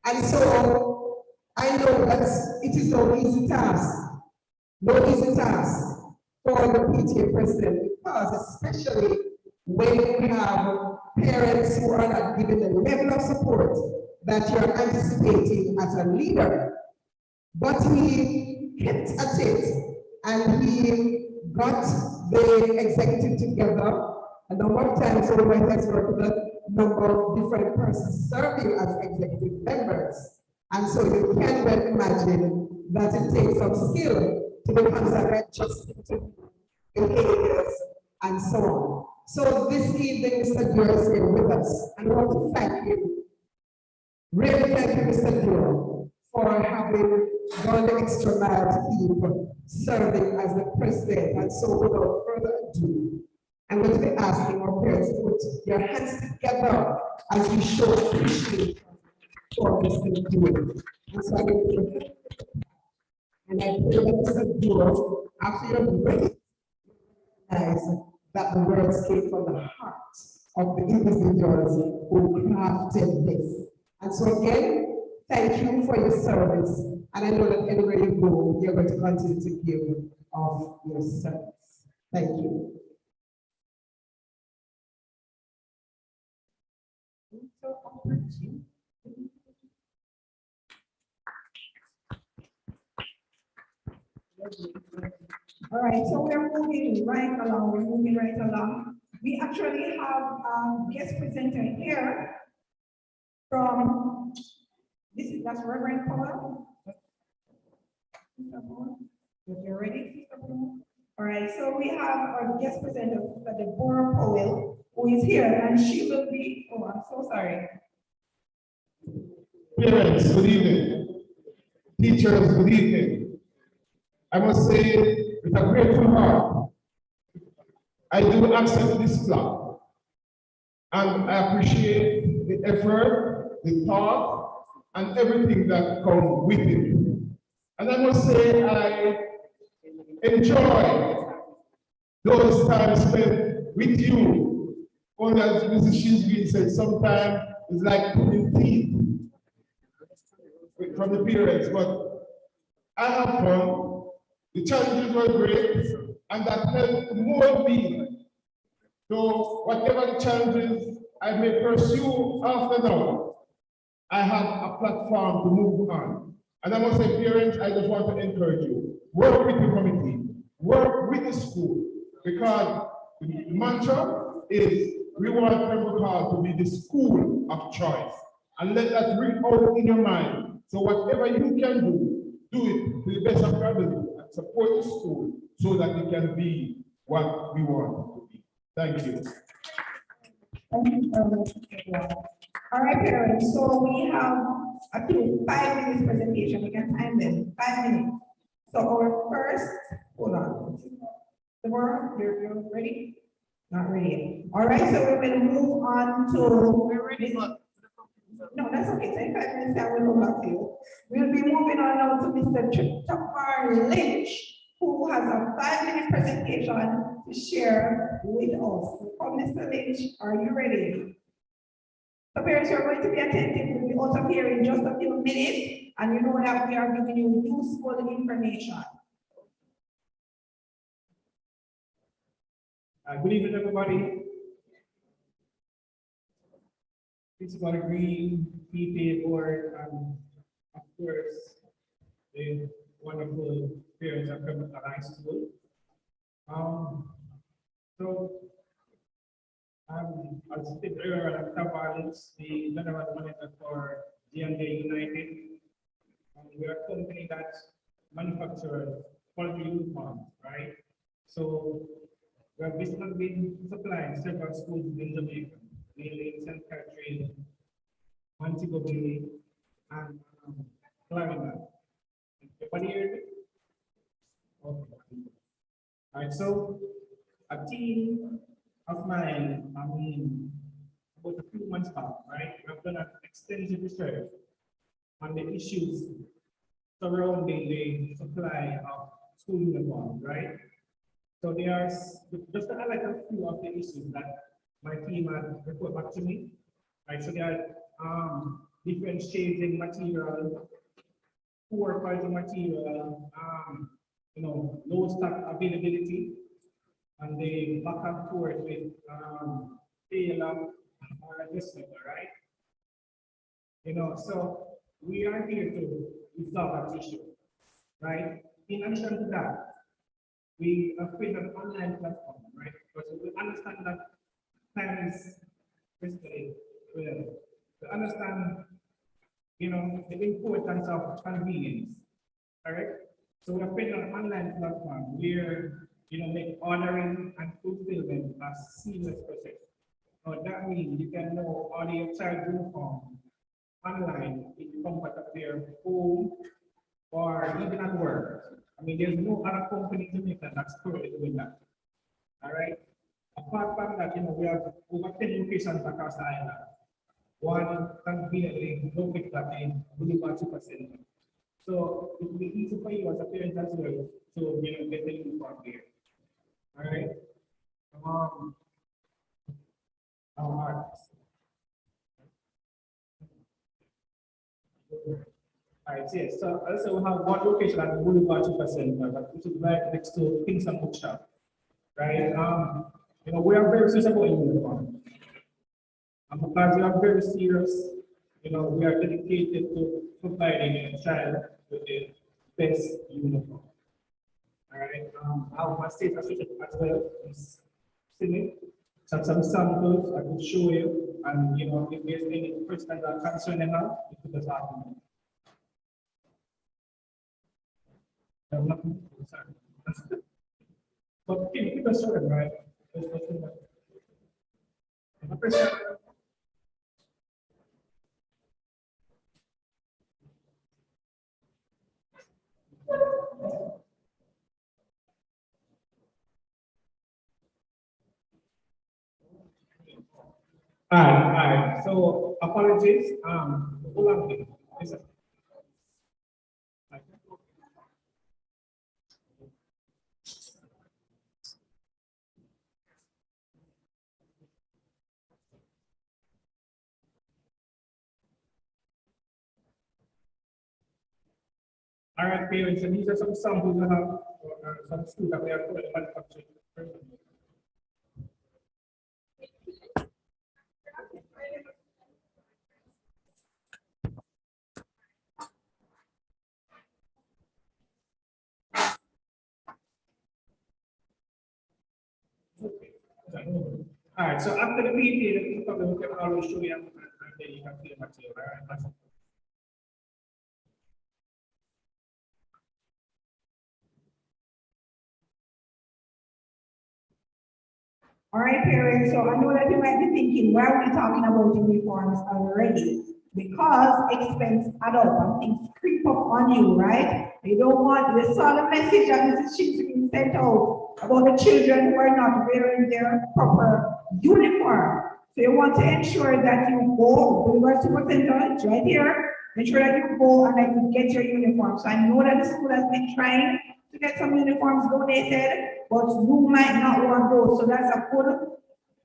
Speaker 5: And so I know that it is no easy task for the PTA president, because especially when you have parents who are not giving the level of support that you're anticipating as a leader. But he kept at it, and he got the executive together a number of times over. He has worked with a number of different persons serving as executive members. And so you can well imagine that it takes some skill to be considered adjusting to behaviors and so on. So this evening, Mr. Dewar is here with us, and I want to thank you. Really thank you, Mr. Dewar, for having gone the extra mile to keep serving as the president. And so without further ado, I'm going to be asking our parents to put your hands together as we show appreciation for Mr. Dewar. And so I'm going to and I pray that Mr. Dewar, after you're ready, recognize that the words came from the heart of the individuals who crafted this. And so again, thank you for your service. And I know that anywhere you go, you're going to continue to give of your service. Thank you.
Speaker 2: All right, so we're moving right along. We actually have guest presenter here from, that's Reverend Paul. Sister Paul, if you're ready, Sister Paul. All right, so we have our guest presenter, Sister Deborah Powell, who is here, and she will be, oh, I'm so sorry.
Speaker 6: Parents, good evening. Teachers, good evening. I must say, with a grateful heart, I do accept this plaque, and I appreciate the effort, the thought, and everything that comes with it. And I must say, I enjoy those times spent with you. Only as Mrs. Shrewsbury said, sometimes it's like pulling teeth from the parents, but I have fun. The challenges were great, and that helped mold me. So whatever the challenges I may pursue after now, I have a platform to move on. And I must say, parents, I just want to encourage you. Work with the committee, work with the school, because the mantra is we want Pembroke Hall to be the school of choice. And let that ring out in your mind. So whatever you can do it to the best of your ability. Support the school so that it can be what we want it to be. Thank you.
Speaker 2: Thank you very much. All right, parents, so we have up to 5 minutes presentation. We can time them, 5 minutes. So our first, hold on. Deborah, you're ready? Not ready. All right, so we will move on to.
Speaker 6: We're ready, but.
Speaker 2: No, that's okay. So in 5 minutes, I will come back to you. We'll be moving on now to Mr. Christopher Lynch, who has a 5-minute presentation to share with us. So, Mr. Lynch, are you ready? So parents, you're going to be attentive. We'll be also here in just a few minutes, and you know that we are giving you useful information.
Speaker 7: Good evening, everybody. Principal Green, PTA board, and of course, the wonderful parents of Criminal High School. As stated earlier, I'm Tom Barnes, the general manager for GMJ United. We are a company that manufactures quality uniforms, right? So we have recently been supplying several schools in Jamaica, mainly in St. Catherine, Montego Bay, and Florida. Everybody hear me? Okay. All right, so a team of mine, about a few months back, right, I've done an extensive research on the issues surrounding the supply of school uniforms, right? So there's just to highlight a few of the issues that my team had report back to me. Right, so there are different shades in material, poor quality material, low stock availability, and the back and forth with tailor or adjustment, right? So we are here to resolve that issue, right? In addition to that, we have created an online platform, right? Because we understand that time is basically well, to understand, the importance of convenience, all right? So we have created an online platform where, make ordering and fulfillment a seamless process. Now that means you can know order your child uniform online in the comfort of their home or even at work. I mean, there's no other company in Jamaica that's currently doing that. All right. Apart from that, we have over 10 locations across the island. One conveniently located in Boulevard Super Center. So it will be easy for you as a parent as well to get the uniform here. All right. All right, yes. So also we have one location at the Boulevard Super Center, which is right next to Kingston Bookshop. Right. We are very serious about uniform. Because we are very serious, we are dedicated to providing a child with the best uniform. All right. I have my state association as well. So some samples I could show you, and if there's any questions that are concerning now, you could just ask me. I'm not sorry. But keep us short, right? All right. So apologies. Hold on, please. Yes, all right, parents, and these are some samples we have, some food that we are currently manufacturing. All right, so after the PTA, we can always show you and then you can see the material. All right.
Speaker 2: All right, parents, so I know that you might be thinking, why are we talking about uniforms already? Because expense add up and things creep up on you, right? You don't want, you saw the message that Mrs. Shinsky sent out about the children who are not wearing their proper uniform. So you want to ensure that you go, Boulevard Superintendent, right here, make sure that you go and that you get your uniform. So I know that the school has been trying to get some uniforms donated, but you might not want those. So that's a good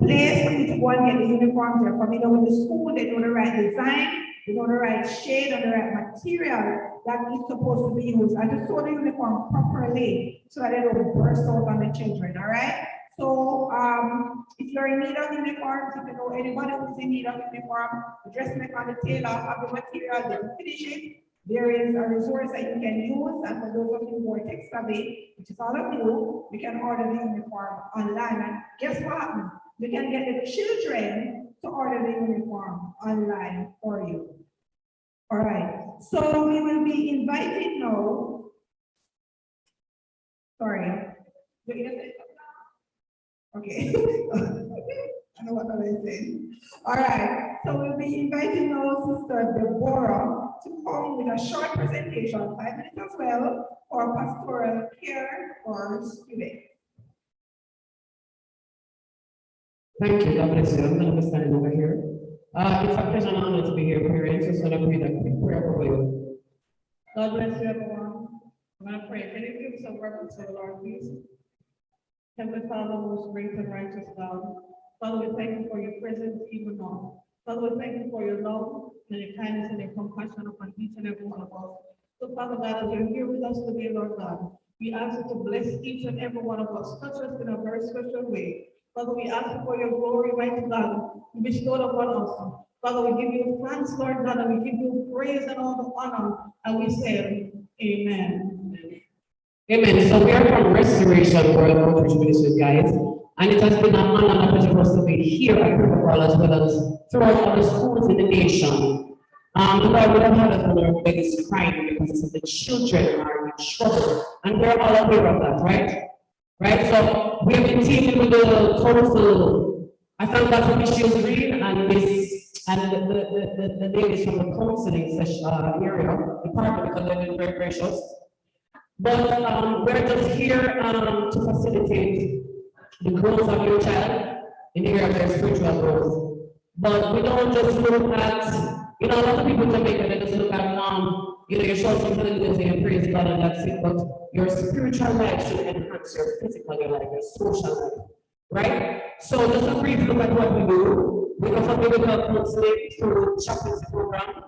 Speaker 2: place for you to go and get the uniforms. They're familiar with the school, they know the right design, they know the right shade or the right material that is supposed to be used. And to sew the uniform properly so that they don't burst out on the children, all right? So if you're in need of uniforms, if you know anybody who's in need of uniform, the dressmaker on the tailor have the material, they can finish it. There is a resource that you can use, and for those of you who are tech savvy, which is all of you, you can order the uniform online. And guess what happens? You can get the children to order the uniform online for you. All right, so we will be inviting now. Sorry. Okay. I know what I saying. All right, so we'll be inviting our sister Deborah to come with a short presentation, 5 minutes as well, for pastoral care for students.
Speaker 8: Thank you, God bless you. I'm going to be standing over here. It's a pleasure and honor to be here, parents. Just going to pray that quick prayer for you.
Speaker 1: God bless you, everyone. I'm going to pray. Can you give some reverence to the Lord, please? Heavenly Father, most great and righteous God. Father, we thank you for your presence even now. Father, we thank you for your love and your kindness and your compassion upon each and every one of us. So, Father God, as you're here with us today, Lord God, we ask you to bless each and every one of us. Touch us in a very special way. Father, we ask you for your glory, mighty God, to be bestowed upon us. Father, we give you thanks, Lord God, and we give you praise and all the honor. And we say, Amen.
Speaker 8: Amen. So we are from Restoration World Outreach Ministries, guys. And it has been an honor and a pleasure for us to be here at Protocol as well as throughout other schools in the nation. The Lord would have had us on our biggest crying because the children are in trouble. And we're all aware of that, right? Right? So we have been teaming with the council. I found out from Miss Green and Miss and the ladies from the counseling session area department because they've been very gracious. But we're just here to facilitate the growth of your child in the area of their spiritual growth. But we don't just look at, you know, a lot of people in Jamaica, they just look at, you know, you show some holiness and praise God and that's it. But your spiritual life should enhance your physical life, your social life, right? So just a brief look at what we do. We offer biblical counseling through chaplaincy program,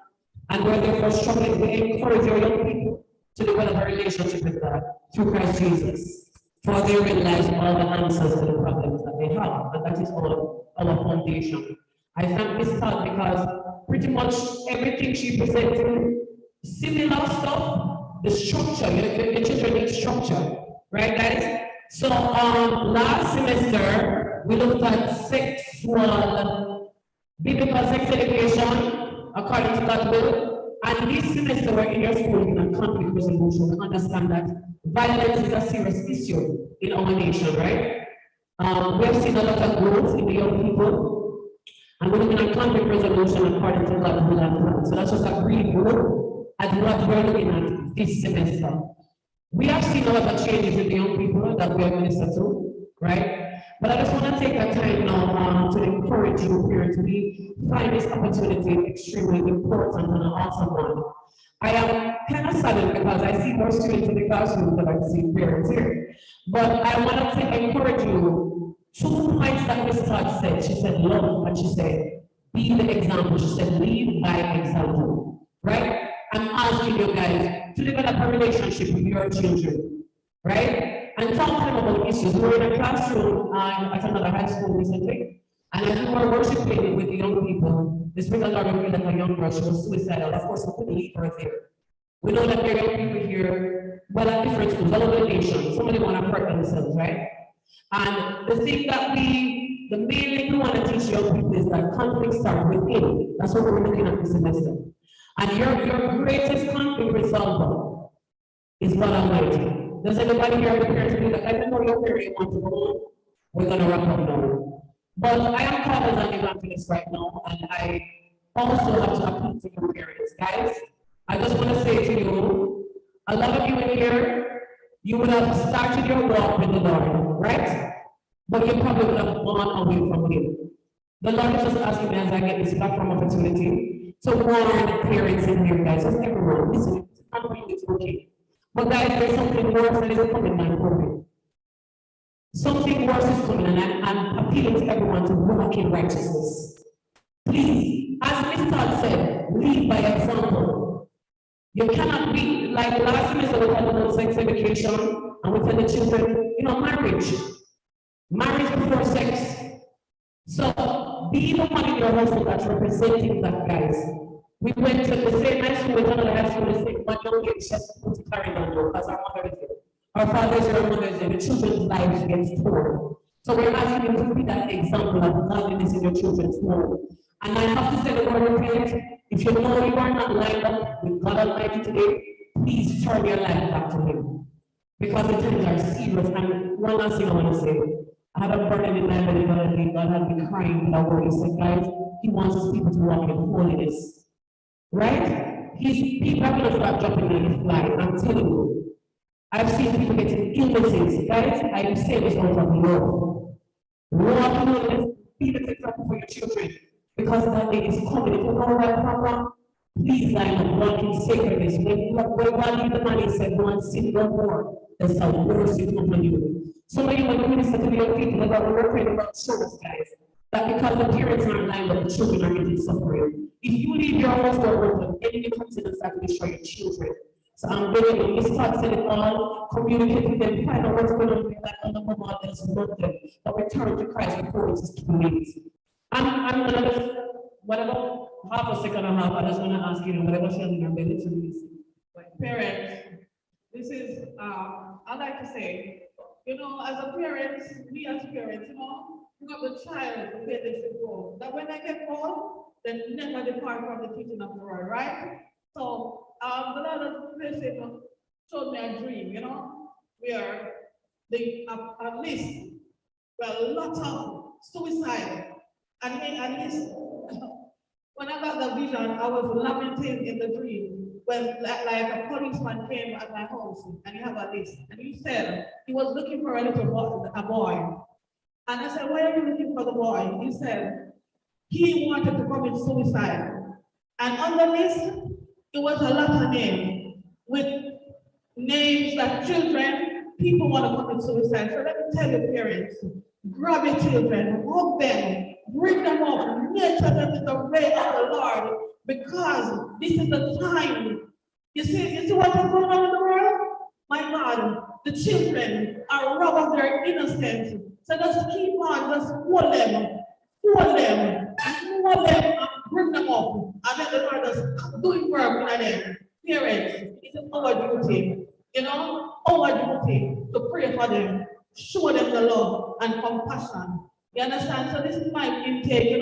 Speaker 8: and we're there for struggling. We encourage our young people to develop a relationship with God through Christ Jesus. For they realize all the answers to the problems that they have, and that is all our foundation. I thank Ms. Todd because pretty much everything she presented, similar stuff, the structure, the children need structure, right guys? So last semester, we looked at biblical sex education according to God's will. And this semester, we're in your school in a conflict resolution to understand that violence is a serious issue in our nation, right? We have seen a lot of growth in the young people, and we're looking at conflict resolution according to God's will and plan. So that's just a brief look at what we're looking at this semester. We have seen a lot of changes in the young people that we have ministered to, right? But I just want to take that time now to encourage you here to find this opportunity extremely important and an awesome one. I am kind of saddened because I see more students in the classroom than I see parents here. But I want to encourage you, 2 points that Ms. Todd said. She said love, and she said be the example. She said lead by example, right? I'm asking you guys to develop a relationship with your children, right? And talk to them about issues. We were in a classroom at another high school recently, and as we were worshiping with the young people, the Spirit of the Lord revealed that a young girl, she was suicidal. Of course, we couldn't leave her there. We know that there are young people here, well, at different schools, all over the nation. Some of them want to hurt themselves, right? And the thing that the main thing we want to teach young people is that conflict starts within. That's what we're looking at this semester. And your greatest conflict resolver is God Almighty. Does anybody here prepare to do that? I don't know your parent want to go. We're going to wrap up now. But I am called as an evangelist right now, and I also have to appeal to your parents. Guys, I just want to say to you, a lot of you in here, you would have started your walk with the Lord, right? But you probably would have gone away from Him. The Lord is just asking me as I get this platform opportunity to warn parents in here, guys, just everyone, listen, it's not for you, it's okay. But guys, there's something worse that is coming, my program. Something worse is coming, and I'm appealing to everyone to walk in righteousness. Please, as Ms. Todd said, lead by example. You cannot be, like last semester we had about sex education, and we tell the children, marriage. Marriage before sex. So be the one in your household that's representing that, guys. We went to the same high school with another high school, the same one young lady just put it carried on because our mother is there. Our fathers and our mothers and the children's lives get torn. So we're asking you to be that example of godliness in your children's home. And I have to say the word of parents, if you know you are not lined up with God Almighty today, please turn your life back to Him. Because the times are serious. And one last thing I want to say. I had a burden in my belly the other day. God had been crying with our word. He said, guys, He wants His people to walk in holiness. Right? People are going to start dropping like a fly. I'm telling you. I've seen people getting illnesses. Guys, I say this out of love. Walk in holiness. Be the example for your children. Because that day is coming. If you know right from wrong, please line up, walk in sacredness. When God leave the man, He said, go and sin no more. That's how worse it will be you. So many when the minister to the young people about we're praying about children, guys, that because the parents aren't lined up, the children are getting suffering. If you leave your house door open, the enemy comes in and starts to destroy your children. So I'm begging you, Miss Todd said it all, communicate with them, find out what's going on with that other mom else love them, but return to Christ before it is too late. I'm gonna just, whatever, half a second and a half, I just want to ask you, whatever Sheldon I'm ready to listen.
Speaker 1: Parents, this is, I like to say, as a parent, we as parents, you have the child the way they should go. That when they get old, then never depart from the teaching of the word, right? So, the Lord showed me a dream, where they, at least, a lot of suicide. And at least, when I got the vision, I was lamenting in the dream when like a policeman came at my house and he had a list. And he said he was looking for a little boy. And I said, why are you looking for the boy? He said he wanted to commit suicide. And on the list, it was a lot of names with names that people want to commit suicide. So let me tell you, parents, grab your children, hug them, bring them up, nurture them in the way of the Lord, because this is the time. You see what is going on in the world? My God, the children are robbed of their innocence. So just keep on, just hold them, and bring them up, and then the Lord is doing work in them. Parents, it is our duty, our duty to pray for them, show them the love and compassion. You understand? So this is my intake,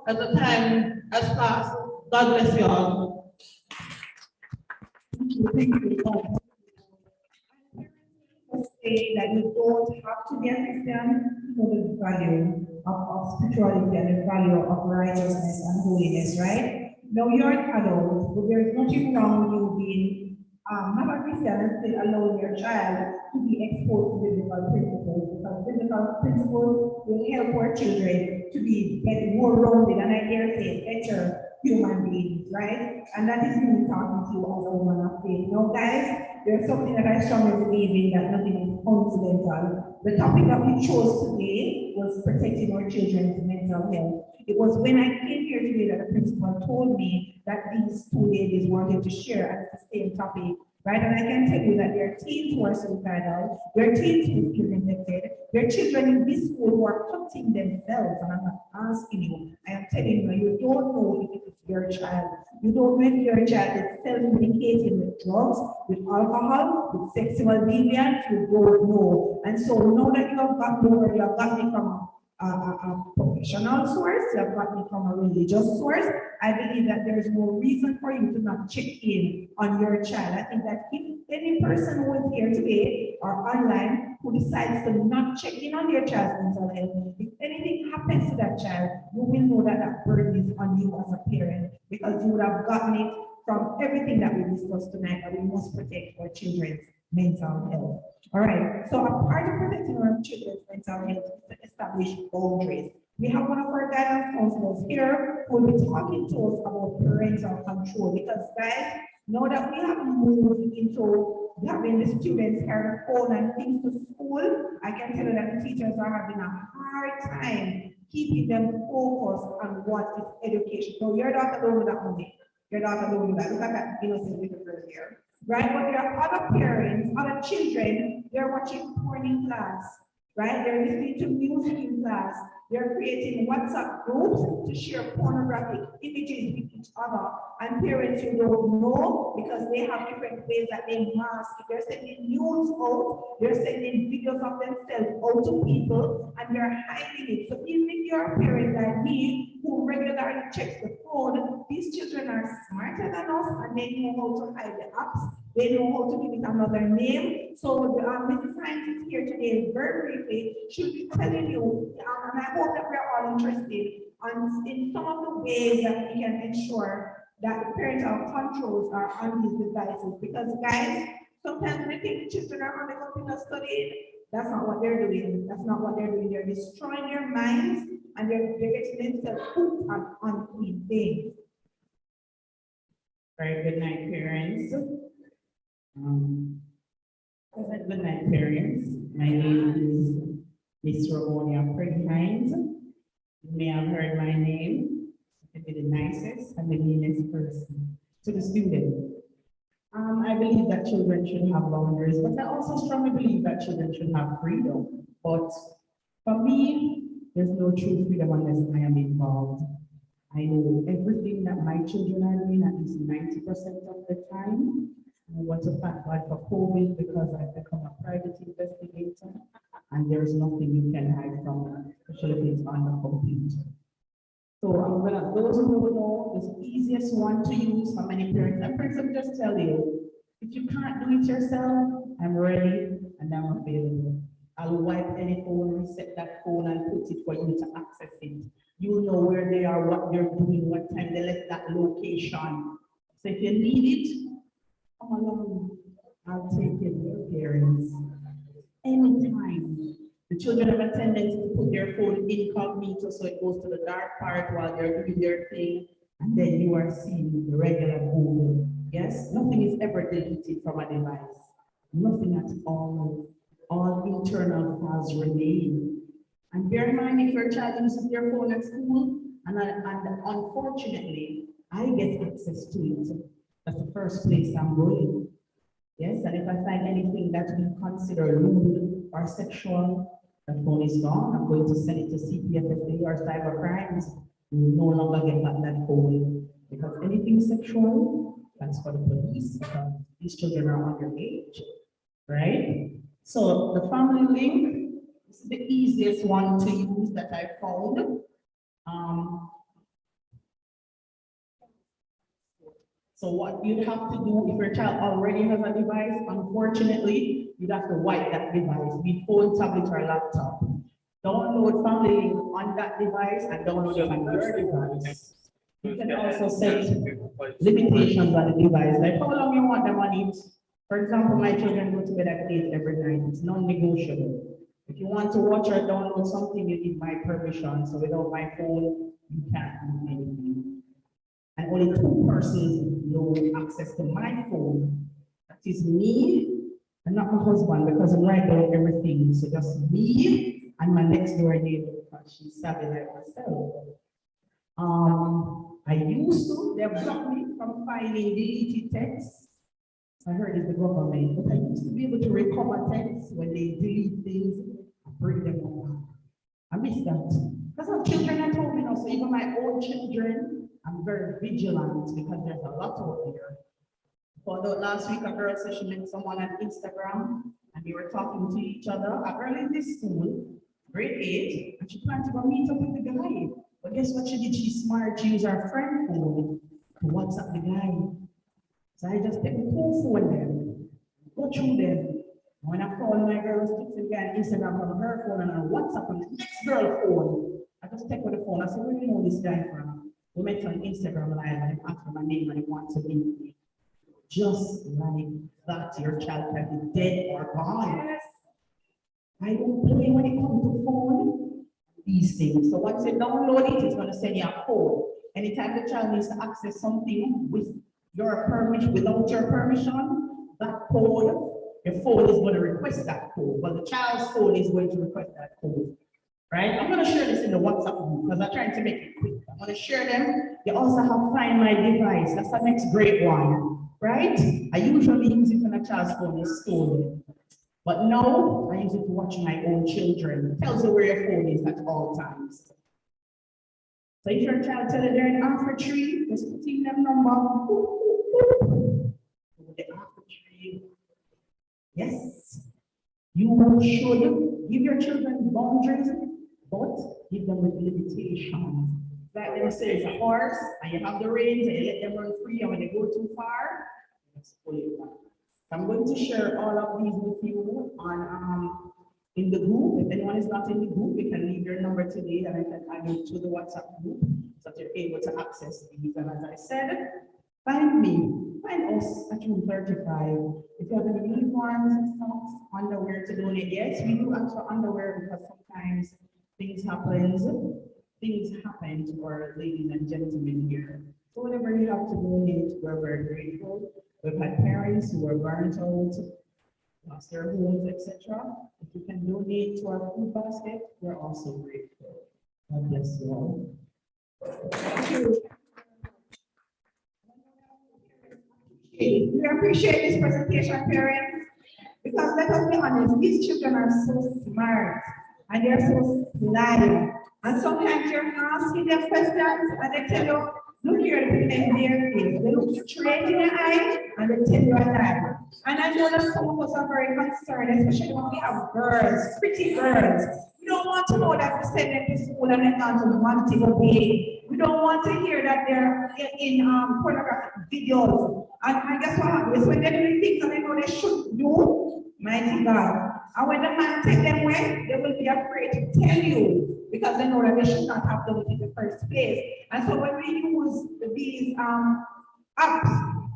Speaker 1: as the time has passed. God bless you all.
Speaker 2: Thank you. Say that you don't have to be a Christian to know the value of spirituality and the value of righteousness and holiness, right? Now you're an adult, but there's nothing wrong with you being not a Christian and still allowing your child to be exposed to biblical principles, because biblical principles will help our children to get more rounded and I dare say better human beings, right? And that is me talking to you as a woman of faith. Now, guys, there's something that I strongly believe in, that nothing is coincidental. The topic that we chose today was protecting our children's mental health. It was when I came here today that the principal told me that these two ladies wanted to share, and it's the same topic, right? And I can tell you that there are teens who are suicidal, there are teens who feel neglected, there are children in this school who are cutting themselves, and I'm not asking you, I am telling you, you don't know if it is your child. You don't know if your child is self-medicating with drugs, with alcohol, with sexual deviance, you don't know. And so now that you have got me where you have got me from a professional source, you have got me from a religious source, I believe that there is no reason for you to not check in on your child. I think that if any person who is here today or online who decides to not check in on their child's mental health, if anything happens to that child, you will know that that burden is on you as a parent, because you would have gotten it from everything that we discussed tonight, that we must protect our children's mental health. All right, so a part of protecting our children's mental health is to establish boundaries. We have one of our guidance counselors here who will be talking to us about parental control because guys, now that we have moved into having the students carry the phone and things to school, I can tell you that the teachers are having a hard time keeping them focused on what is education. So your daughter don't do that Monday. Your daughter don't do that. Look at that innocent little girl here. Right? But there are other parents, other children, they're watching porn in class, right? They're listening to music in class. They're creating WhatsApp groups to share pornographic images with each other. And parents who don't know because they have different ways that they mask. They're sending news out, they're sending videos of themselves out to people, and they're hiding it. So even if you're a parent like me who regularly checks the phone, these children are smarter than us and they know how to hide the apps. They know how to give it another name. So Mrs. Scientist here today, very briefly, should be telling you, and I hope that we're all interested in some of the ways that we can ensure that the parental controls are on these devices. Because guys, sometimes we think the children are having something to study. That's not what they're doing. That's not what they're doing. They're destroying their minds and they're getting themselves hooked on these things.
Speaker 8: Very good night, parents. Good night, parents. My name is Miss Ramonia Prettyhines. You may have heard my name. I be the nicest and the meanest person to the student. I believe that children should have boundaries, but I also strongly believe that children should have freedom. But for me, there's no true freedom unless I am involved. I know everything that my children are doing at least 90% of the time. I want to thank God for COVID because I've become a private investigator and there's nothing you can hide from that, especially if it's on the computer. So I'm gonna, those who don't know, the easiest one to use for many parents, and parents will just tell you, if you can't do it yourself, I'm ready and I'm available. I'll wipe any phone, reset that phone and put it for you to access it. You know where they are, what they're doing, what time they left that location. So if you need it, come along. I'll take it with your parents. Anytime. The children have a tendency to put their phone incognito so it goes to the dark part while they're doing their thing, and then you are seeing the regular Google. Yes, nothing is ever deleted from a device. Nothing at all. All internal files remain. And bear in mind if your child uses their phone at school, and unfortunately, I get access to it. That's the first place I'm going. Yes, and if I find anything that we consider lewd or sexual, the phone is gone. I'm going to send it to CPFSA or cyber crimes. You will no longer get back that phone because anything sexual, that's for the police because these children are underage, right? So the family link is the easiest one to use that I found. So what you'd have to do if your child already has a device, unfortunately, you'd have to wipe that device, be phone, tablet, or laptop. Download Family Link on that device and download it on your device. You can also set limitations on the device, like how long you want them on it. For example, my children go to bed at 8 every night. It's non-negotiable. If you want to watch or download something, you need my permission. So without my phone, you can't do anything. And only 2 persons know access to my phone. That is me and not my husband because I'm right there with everything. So just me and my next door neighbor because she's savvy like myself. I used to, they blocked me from finding deleted texts. I heard it's the government, but I used to be able to recover texts when they delete things and bring them home. I miss that. Because of children at home, you know, so even my own children, I'm very vigilant because there's a lot out there. Although last week a girl said she met someone on Instagram and they were talking to each other early in this school, grade 8, and she planned to go meet up with the guy. But guess what she did? She's smart, she used her friend phone to WhatsApp the guy. So I just take the 2 phone them, go through them. When I call my girl was texting the guy on Instagram from her phone and her WhatsApp from the next girl phone, I just take with the phone. I said, where do you know this guy from? We met on Instagram live and he asked for my name and he wants to meet me. Just like
Speaker 2: that your child can be dead or gone. I don't play when it comes to phone, these things. So once you download it, it's gonna send you a code. Anytime the child needs to access something with your permission, without your permission, that code, your phone is gonna request that code, but the child's phone is going to request that code. Right? I'm gonna share this in the WhatsApp group because I'm trying to make it quick. I'm gonna share them. You also have Find My Device. That's the next great one, right? I usually use it when a child's phone is stolen. But now I use it to watch my own children. It tells you where your phone is at all times. So if your child tells you they're in Alpha Tree, just put in them number. The Alpha Tree. Yes. You should give your children boundaries, but give them with limitations. Like they say, it's a horse, and you have the reins, and you let them run free, and when they go too far, just pull it back. I'm going to share all of these with you on in the group. If anyone is not in the group, you can leave your number today and I can add you to the WhatsApp group so that you're able to access these. And as I said, find us at Room 35. If you have any uniforms, socks, underwear to donate, yes, we do ask for underwear because sometimes things happen to our ladies and gentlemen here. So whatever you have to donate, we're very grateful. We've had parents who were burnt out, lost their homes, etc. If you can donate to our food basket, we're also grateful. God bless you all. Thank you. We appreciate this presentation, parents, because let us be honest, these children are so smart and they're so sly. And sometimes you're asking them questions and they tell you, look here, the their face. They look straight in the eye and they tell you a lie. And I know that some of us are very concerned, especially when we have girls, pretty girls. We don't want to know that we send them to school and they're not wanting to obey. We don't want to hear that they're in pornographic videos. And guess what happens? When they're doing things that they know they should do, mighty God. And when the man take them away, they will be afraid to tell you because they know that they should not have done it in the first place. And so when we use these apps,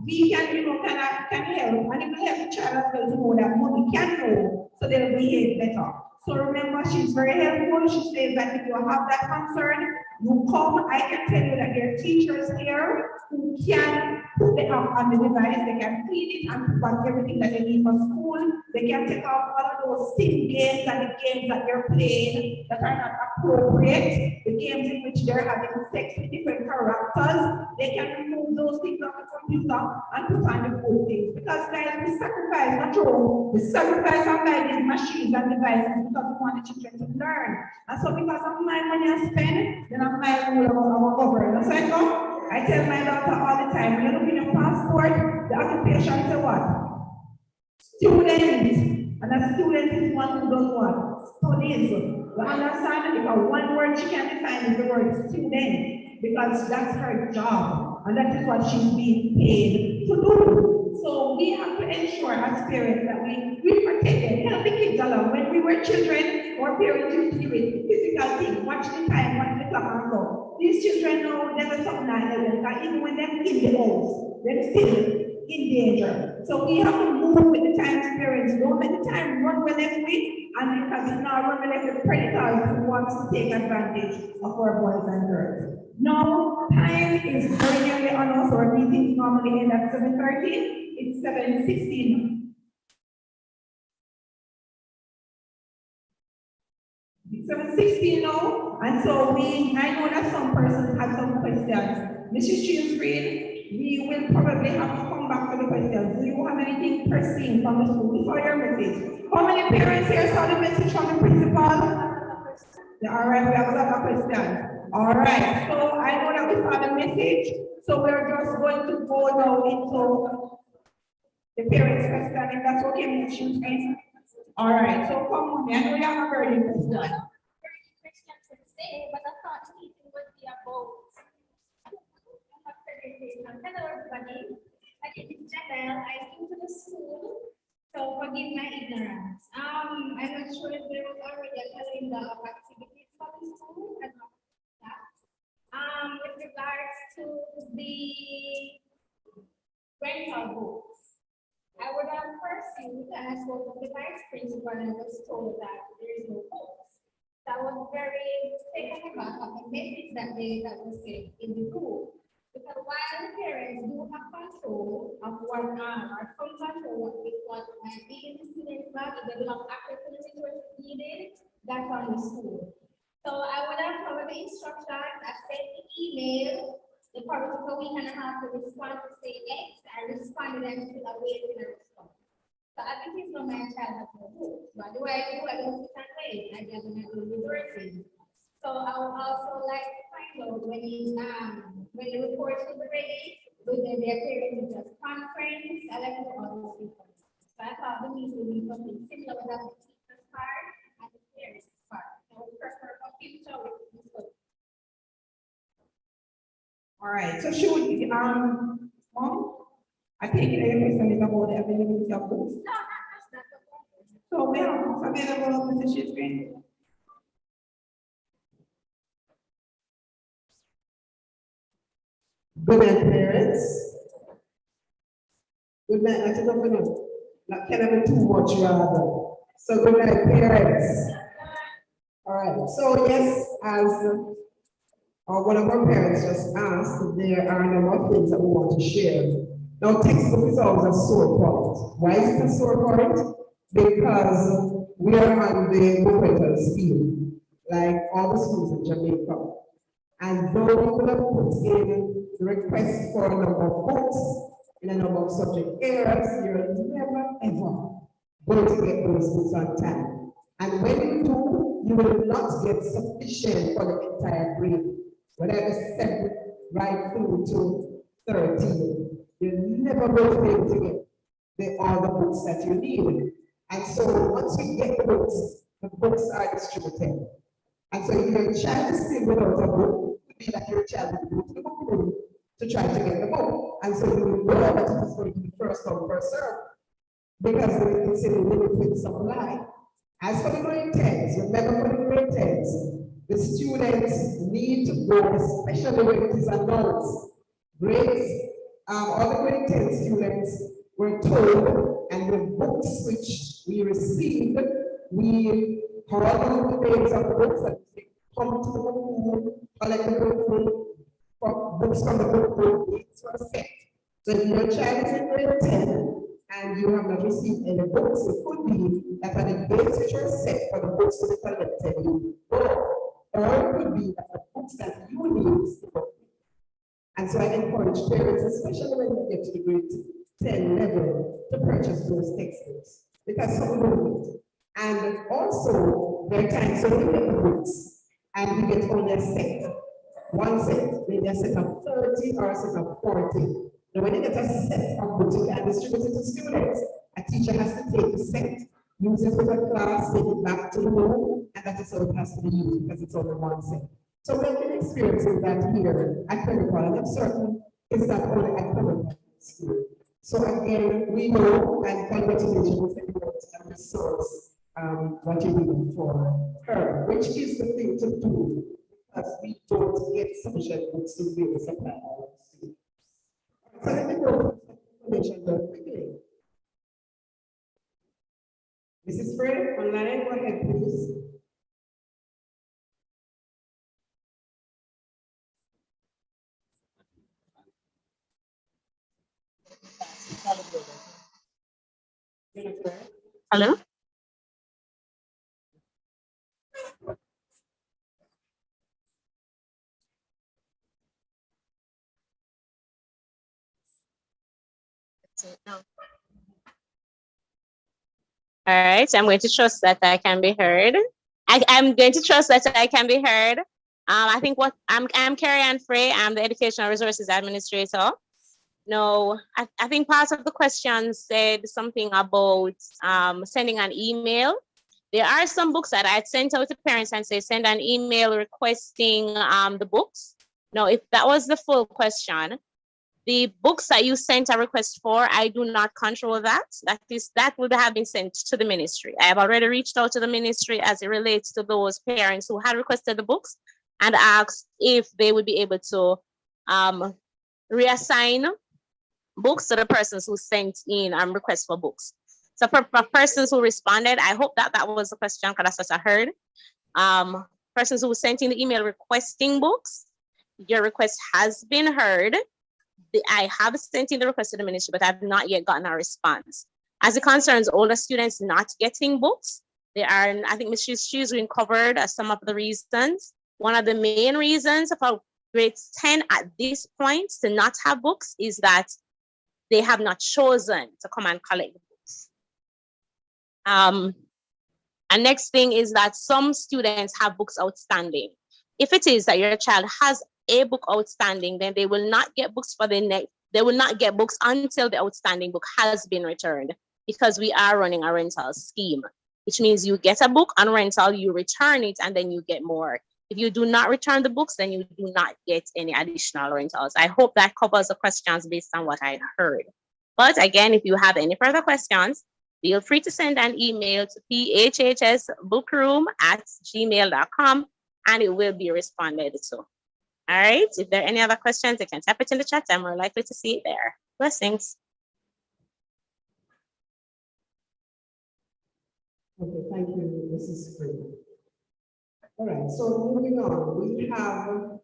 Speaker 2: we can, can help, and it will help the child as well to know that mommy can know, so they'll behave better. So remember, she's very helpful. She says that if you have that concern, you come. I can tell you that there are teachers here who can put the app on the device. They can clean it and put everything that they need for school. They can take off all of those sim games and the games that they're playing that are not appropriate. The games in which they're having sex with different characters. They can remove those things off the computer and put on the good things. Because guys, we sacrifice, not true. We sacrifice on buy these machines and devices because we want the children to learn. And so because of my money I spend, then I'm my rule over. So I tell my daughter all the time, when you look in your passport, the occupation say what? Student. And a student is one who does what? Studies. You understand? Because one word she can define is the word student. Because that's her job. And that is what she's being paid to do. So we have to ensure as parents that we protect them, help the kids along. When we were children, our parents used to do it, physical thing, watch the time, watch the clock and go. These children know there's something like that, even when they're in the house, they're still in danger. So we have to move with the times, parents. Don't let the time run with them with, and because it's not run with the predators who want to take advantage of our boys and girls. Now, time is very nearly on us. Our meetings normally end at 7:30. It's 7:16. It's 7:16 now, and so I know that some persons have some questions. Mrs. Shieldsgreen, we will probably have to come back to the questions. Do you have anything pressing from the school? We saw your message. How many parents here saw the message from the principal? All right, we have a lot of questions. All right, so I know that we saw the message, so we're just going to go now into the parents' question, if that's okay, Ms. Shieldsgreen. All right, so come on, I know you have a very question.
Speaker 9: Questions per se, but I thought meeting would be about hello everybody. My name is Janelle. I came to the school, so forgive my ignorance. I'm not sure if there was already a calendar of activities for the school and all that. With regards to the rental books, I would have spoke to the vice principal and was told that there is no books. So I was very taken aback of the message that was said in the group. Because while the parents do have control of what or some control what might be in the student's bag, if they do not access to the situation needed, that's on the school. So I would have followed the instructions, I sent the email, the probably took a week and a half to respond to say X, I responded and still awaiting a response. So I think it's not my child has no book. What do I do? I don't sit and wait. I just want to do reversing. So I would also like to find out when the reports will be ready, will they be appearing in just conference? I like to know all those people. So I thought the meeting would be something similar with the teacher's part and the parents' part. So prefer for future with this one.
Speaker 2: All right, so should we, Mom, I take it your question is about the availability of books.
Speaker 9: No, that's not the problem.
Speaker 2: So we have books available, Mrs. Schiffrin.
Speaker 5: Good night, parents. Good night, I think I'm gonna, not can have too much rather. So good night, parents. All right, so yes, as one of our parents just asked, there are a number of things that we want to share. Now, textbook is always a sore point. Why is it a sore point? Because we are on the governmental scheme, like all the schools in Jamaica. And though we could have put in the request for a number of books in a number of subject areas, you're never ever going to get those books on time. And when you do, you will not get sufficient for the entire grade. Whatever 7 right through to 13, you're never going to be able to get all the books that you need. And so once you get the books are distributed. And so if your child is still without a book, it would be that your child will go to the book room to try to get the book. And so you will know that it is going to be first come, first serve, because it's in a limited supply. As for the grade 10s, remember for the grade 10s, the students need to go, especially when it is announced. Grades, all the grade 10 students were told, and the books which we received, we called out the names of the books and say, come to the book room, collect the book room, books from the book room, these were set. So if your child is in grade 10, and you have not received any books, it could be that on the dates which are set for the books to be collected, you go. Or it could be that the books that you need is the book. And so I encourage parents, especially when they get to the grade 10 level, to purchase those textbooks, because some will need it. And also, there are times when we get the books, and we get only a set, one set, maybe a set of 30 or a set of 40. Now, when you get a set of books, you can distribute it to students. A teacher has to take the set, use it with a class, take it back to the room, and that is how it has to be used because it's only one set. So we've been experiencing that here at Clinical, and I'm certain it's not only at Clinical school. So again, we know, and congratulations and resource what you're doing for her, which is the thing to do, because we don't get sufficient books to be able to supply our students. So let me go to information very quickly. Mrs. Fred, online, go ahead, please.
Speaker 10: Hello? All right, I'm going to trust that I can be heard. I'm going to trust that I can be heard. I think I'm Carrie Ann Frey. I'm the Educational Resources Administrator. No, I think part of the question said something about sending an email. There are some books that I sent out to parents and say send an email requesting the books. Now, if that was the full question, the books that you sent a request for, I do not control that. That would have been sent to the ministry. I have already reached out to the ministry as it relates to those parents who had requested the books and asked if they would be able to reassign books to the persons who sent in requests for books. So So for persons who responded, I hope that that was the question because that's what I heard. Persons who sent in the email requesting books, your request has been heard. I have sent in the request to the ministry, but I've not yet gotten a response. As it concerns older students not getting books, there are, I think Ms. Shrewsbury covered some of the reasons. One of the main reasons for grade 10 at this point to not have books is that they have not chosen to come and collect books. And next thing is that some students have books outstanding. If it is that your child has a book outstanding, then they will not get books for the next, they will not get books until the outstanding book has been returned, because we are running a rental scheme, which means you get a book on rental, you return it, and then you get more. If you do not return the books, then you do not get any additional rentals. I hope that covers the questions based on what I heard. But again, if you have any further questions, feel free to send an email to phhsbookroom@gmail.com and it will be responded to. All right, if there are any other questions, you can type it in the chat. I'm more likely to see it there. Blessings.
Speaker 5: Okay, thank you, Mrs. Free. All right, so moving on, we have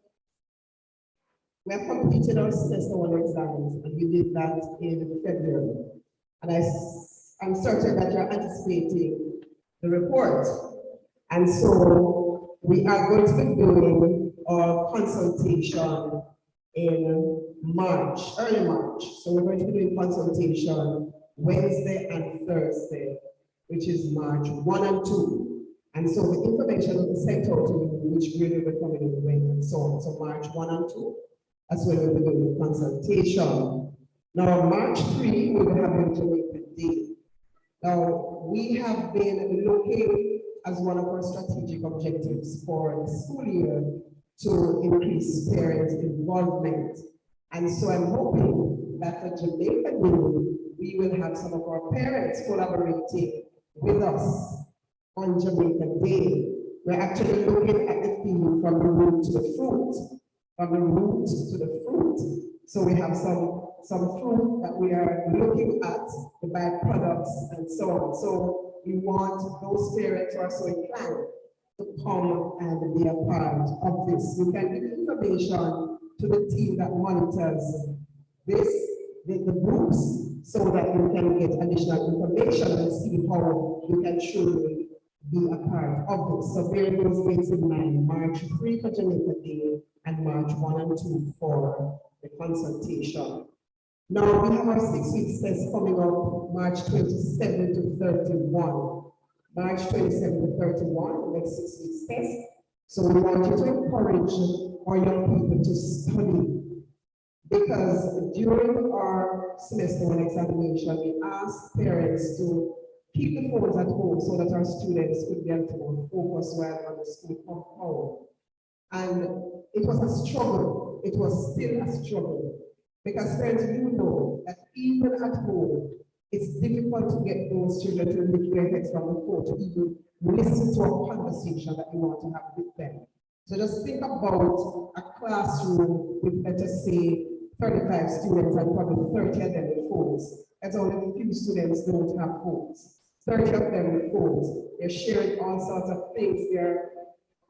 Speaker 5: completed our semester 1 exams, and we did that in February. And I'm certain that you're anticipating the report. And so we are going to be doing our consultation in March, early March. So we're going to be doing consultation Wednesday and Thursday, which is March 1 and 2. And so the information will be sent out to you, which grade will be coming in when and so on. So March 1 and 2, that's when we'll be doing the consultation. Now, March 3, we'll be having Jamaica Day. Now, we have been looking as one of our strategic objectives for the school year to increase parent involvement. And so I'm hoping that for Jamaica Day, we will have some of our parents collaborating with us on Jamaica Day. We're actually looking at the theme from the root to the fruit, from the root to the fruit. So we have some fruit that we are looking at, the byproducts and so on. So we want those parents who are so inclined to come and be a part of this. We can give information to the team that monitors this, the groups, so that you can get additional information and see how you can truly be a part of this. So bear those dates in mind, March 3 for Jamaica Day and March 1 and 2 for the consultation. Now we have our 6-week test coming up March 27 to 31. March 27 to 31, the next 6 weeks test. So we want you to encourage our young people to study, because during our semester 1 examination, we asked parents to keep the phones at home so that our students could get to focus while on the school compound. And it was a struggle. It was still a struggle, because parents do know that even at home, it's difficult to get those children to lift their heads from the phone to even listen to a conversation that you want to have with them. So just think about a classroom with, let us say, 35 students and probably 30 of them with phones. That's only a few students don't have phones. 30 of them with phones. They're sharing all sorts of things.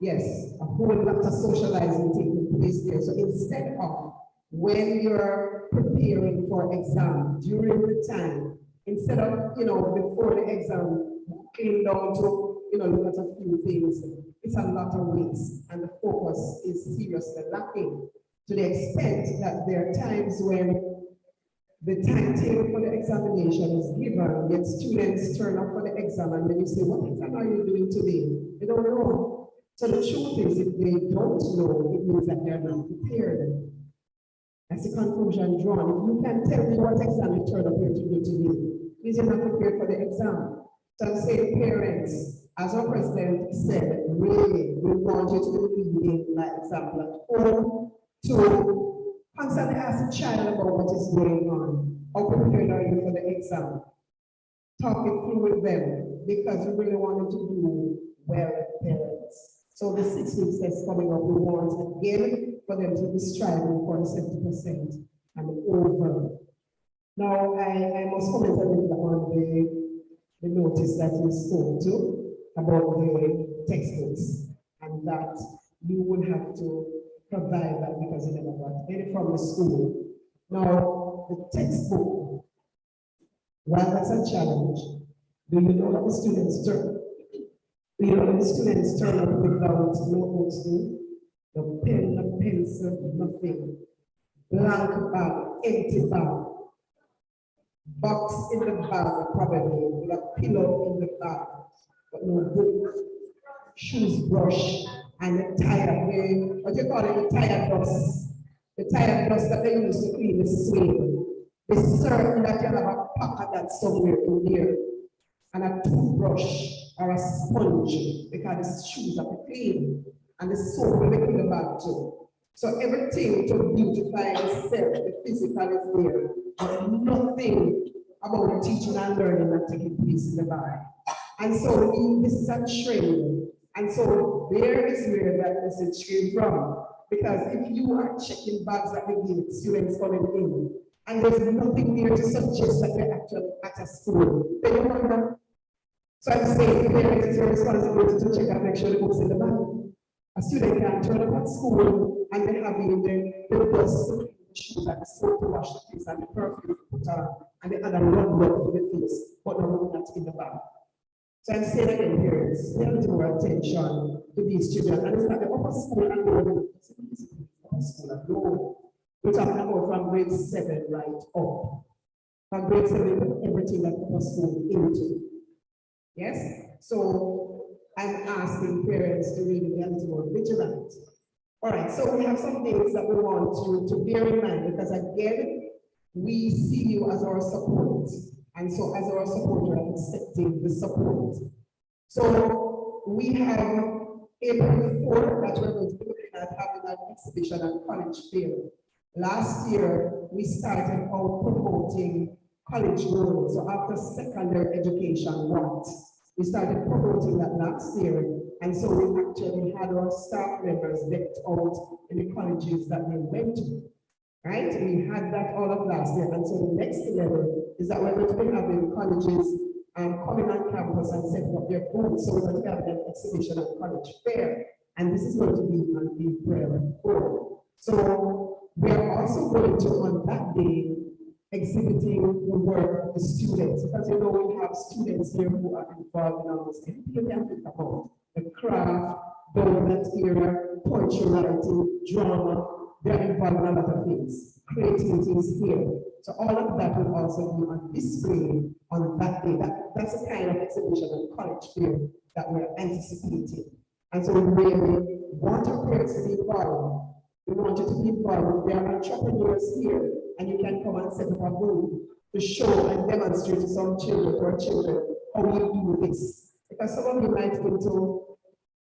Speaker 5: Yes, a whole lot of socializing taking place there. So instead of, when you're preparing for exam, during the time, instead of, before the exam, came down to, look at a few things, it's a lot of weights, and the focus is seriously lacking, to the extent that there are times when the timetable for the examination is given, yet students turn up for the exam, and then you say, what exam are you doing today? They don't know. So the truth is, if they don't know, it means that they're not prepared. That's the conclusion drawn. If you can tell me what exam you turn up here to do today, means you're not prepared for the exam. So I'm saying, parents, as our president said, really, we want you to be leading by example at home, to constantly ask the child about what is going on. How prepared are you for the exam? Talk it through with them, because we really want them to do well with parents. So the 6 weeks that's coming up, we want again for them to be striving for 70% and over. Now, I must comment a little on the notice that you spoke to about the textbooks, and that you would have to provide that because you never got any from the school. Now, the textbook, while that's a challenge, do you know that the students turn? Do you know that the students turn up without notebooks? No pen, no pencil, nothing. Blank bag, empty bag. Box in the bag, probably, with a pillow in the bag, but no book, shoes brush, and the tire, what do you call it, the tire dust. The tire dust that they use to clean the swing. It's certain that you have a pack of that somewhere in there, and a toothbrush or a sponge, because the shoes are to clean, and the soap will be in the bag too. So everything to beautify yourself, the physical is there, but nothing about teaching and learning and taking place in the bag. And so this is a trend. And so there is where that message came from. Because if you are checking bags at the gate, students coming in, and there's nothing there to suggest that they're actually at a school, then you wonder. So I'm saying parents, it's your responsibility to check and make sure the books in the bag. A student can turn up at school and they have in the dust, shoes and the soap to wash the face and the perfume to put on, and the other run blood for the face, but no, not in the bag. So I'm saying again, parents, pay a little more attention to these children. And it's not the upper school and the upper school and lower. We're talking about from grade 7 right up. From grade 7, everything that upper school into. Yes? So I'm asking parents to really be a little more vigilant. All right, so we have some things that we want you to bear in mind, because again, we see you as our support. And so as our support, we're accepting the support. So we have April 4th that we're going to be looking at having an exhibition and college fair. Last year, we started out promoting college growth. So after secondary education, what? We started promoting that last year. And so we actually had our staff members decked out in the colleges that they went to. Right? We had that all of last year. And so the next level is that we're going to be having colleges coming on campus and setting up their booths. So we're going to have an exhibition and college fair. And this is going to be on April 4th. So we are also going to, on that day, exhibiting the work of the students. Because you know we have students here who are involved in almost anything you can think about. The craft, dominant area, poetry writing, drama. They're involved in a lot of things. Creativity is here. So all of that will also be on display on that day. That's the kind of exhibition and college fair that we're anticipating. And so we really want our parents to be involved. We want you to be involved. There are entrepreneurs here, and you can come and set up a booth to show and demonstrate to some children or children how you do this. Because some of you might go to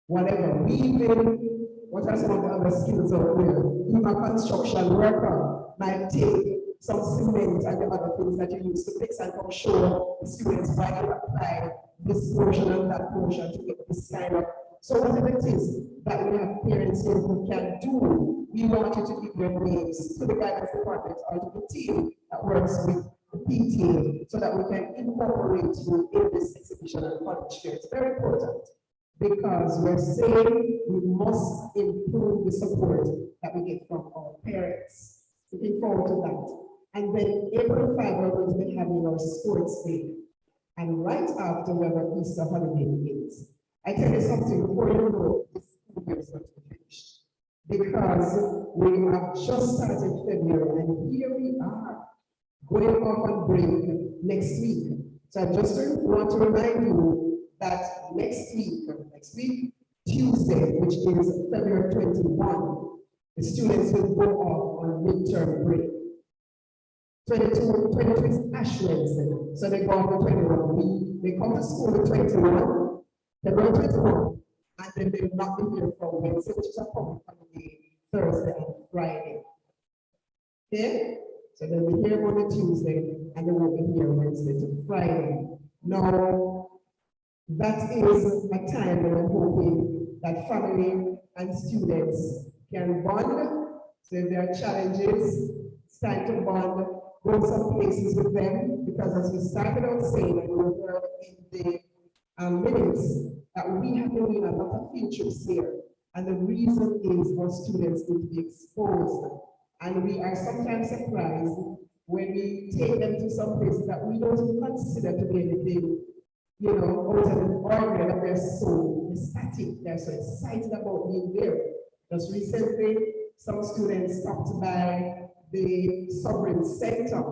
Speaker 5: whatever, weaving. What are some of the other skills out there? Even a construction worker might take some cement and the other things that you use to mix and come show the students why you apply this portion and that portion to get this kind of. So whatever it is that we have parents here who can do, we want you to give your names to the guidance department or to the team that works with the PTA so that we can incorporate you in this exhibition and college fair. It's very important. Because we're saying we must improve the support that we get from our parents. Looking forward to that. And then April 5, we're going to be having our sports day. And right after we have our Easter holiday begins. I tell you something, before you know, this year is going to be finished. Because we have just started February, and here we are, going off on break next week. So I just want to remind you that next week, Tuesday, which is February 21, the students will go off on midterm break. 22 is Ash Wednesday, so they go off on 21. They come to school on 21, February 21, and then they will not be here from Wednesday, which is a public holiday, Thursday and Friday. Okay? So they'll be here on the Tuesday, and they will be here Wednesday to Friday. Now, that is a time when I'm hoping that family and students can bond. So if there are challenges, it's time to bond. go some places with them, because as we started out saying, and we were in the minutes, that we have been doing a lot of field trips here. And the reason is our students need to be exposed. And we are sometimes surprised when we take them to some places that we don't even consider to be anything, you know, out of the ordinary, that they're so ecstatic, they're so excited about being there. Just recently, some students stopped by the Sovereign Center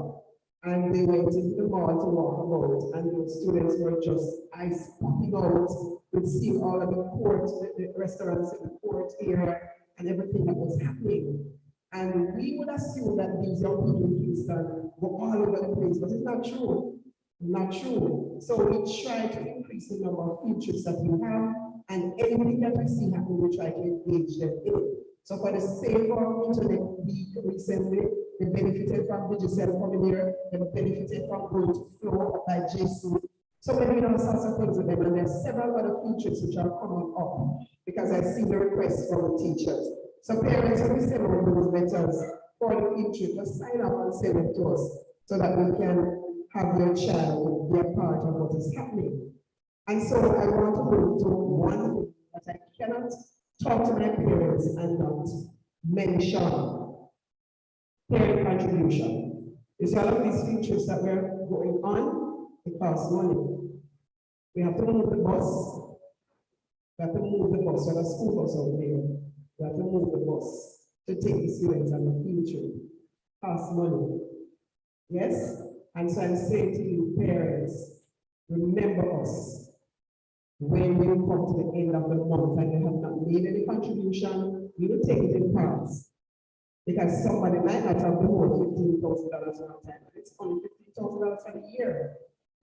Speaker 5: and they went into the mall to walk about, and those students were just eyes popping out with seeing all of the port, the restaurants in the port area and everything that was happening. And we would assume that these young people in Kingston were all over the place, but it's not true. Not true. So we try to increase the number of field trips that we have, and anything that we see happening, we try to engage them in. So for the sake of Internet Week recently, they benefited from digital coming here, they benefited from going to Flow by JC. So we're doing all sorts of things with them, and there are several other field trips which are coming up because I see the requests from the teachers. So parents, when we send out those letters for the field trip, just sign up and send it to us so that we can have your child be a part of what is happening. And so I want to move to one thing that I cannot talk to my parents and not mention: parent contribution. You see, all of these features that we're going on, it costs money. We have to move the bus. We have to move the bus. We have a school bus over there. We have to move the bus to take the students on the field trip. Costs money. Yes? And so I'm saying to you, parents, remember us when you come to the end of the month and you have not made any contribution. You will take it in parts. Because somebody might not have the whole $15,000 one time. It's only $15,000 for the year.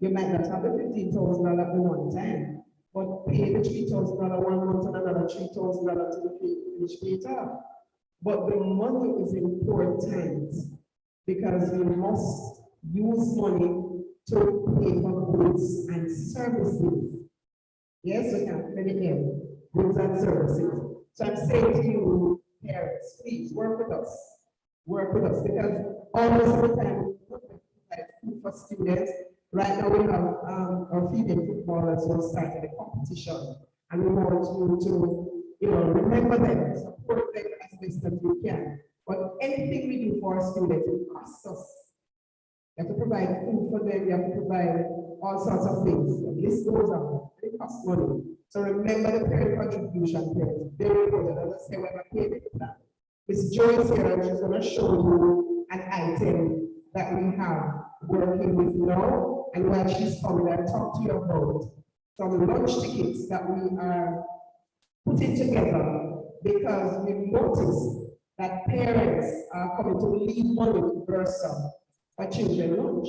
Speaker 5: You might not have the $15,000 at one time, but pay the $3,000 1 month and another $3,000 to the finish pay it off. But the money is important because we must use money to pay for goods and services. Yes, we can put it in goods and services. So I'm saying to you, parents, please work with us. Work with us, because almost the time we provide food for students. Right now we have our female footballers who started a competition, and we want you to, remember them, support them as best as we can. But anything we do for our students, it costs us. You have to provide food for them, you have to provide all sorts of things. The list goes on. It costs money. So remember the parent contribution, parents. Very important. As I say, we're not paying it back. Ms. Joy is here, and she's going to show you an item that we have working with now. And while she's coming, I'll talk to you about some lunch tickets that we are putting together, because we've noticed that parents are coming to leave money with Bursa for children lunch.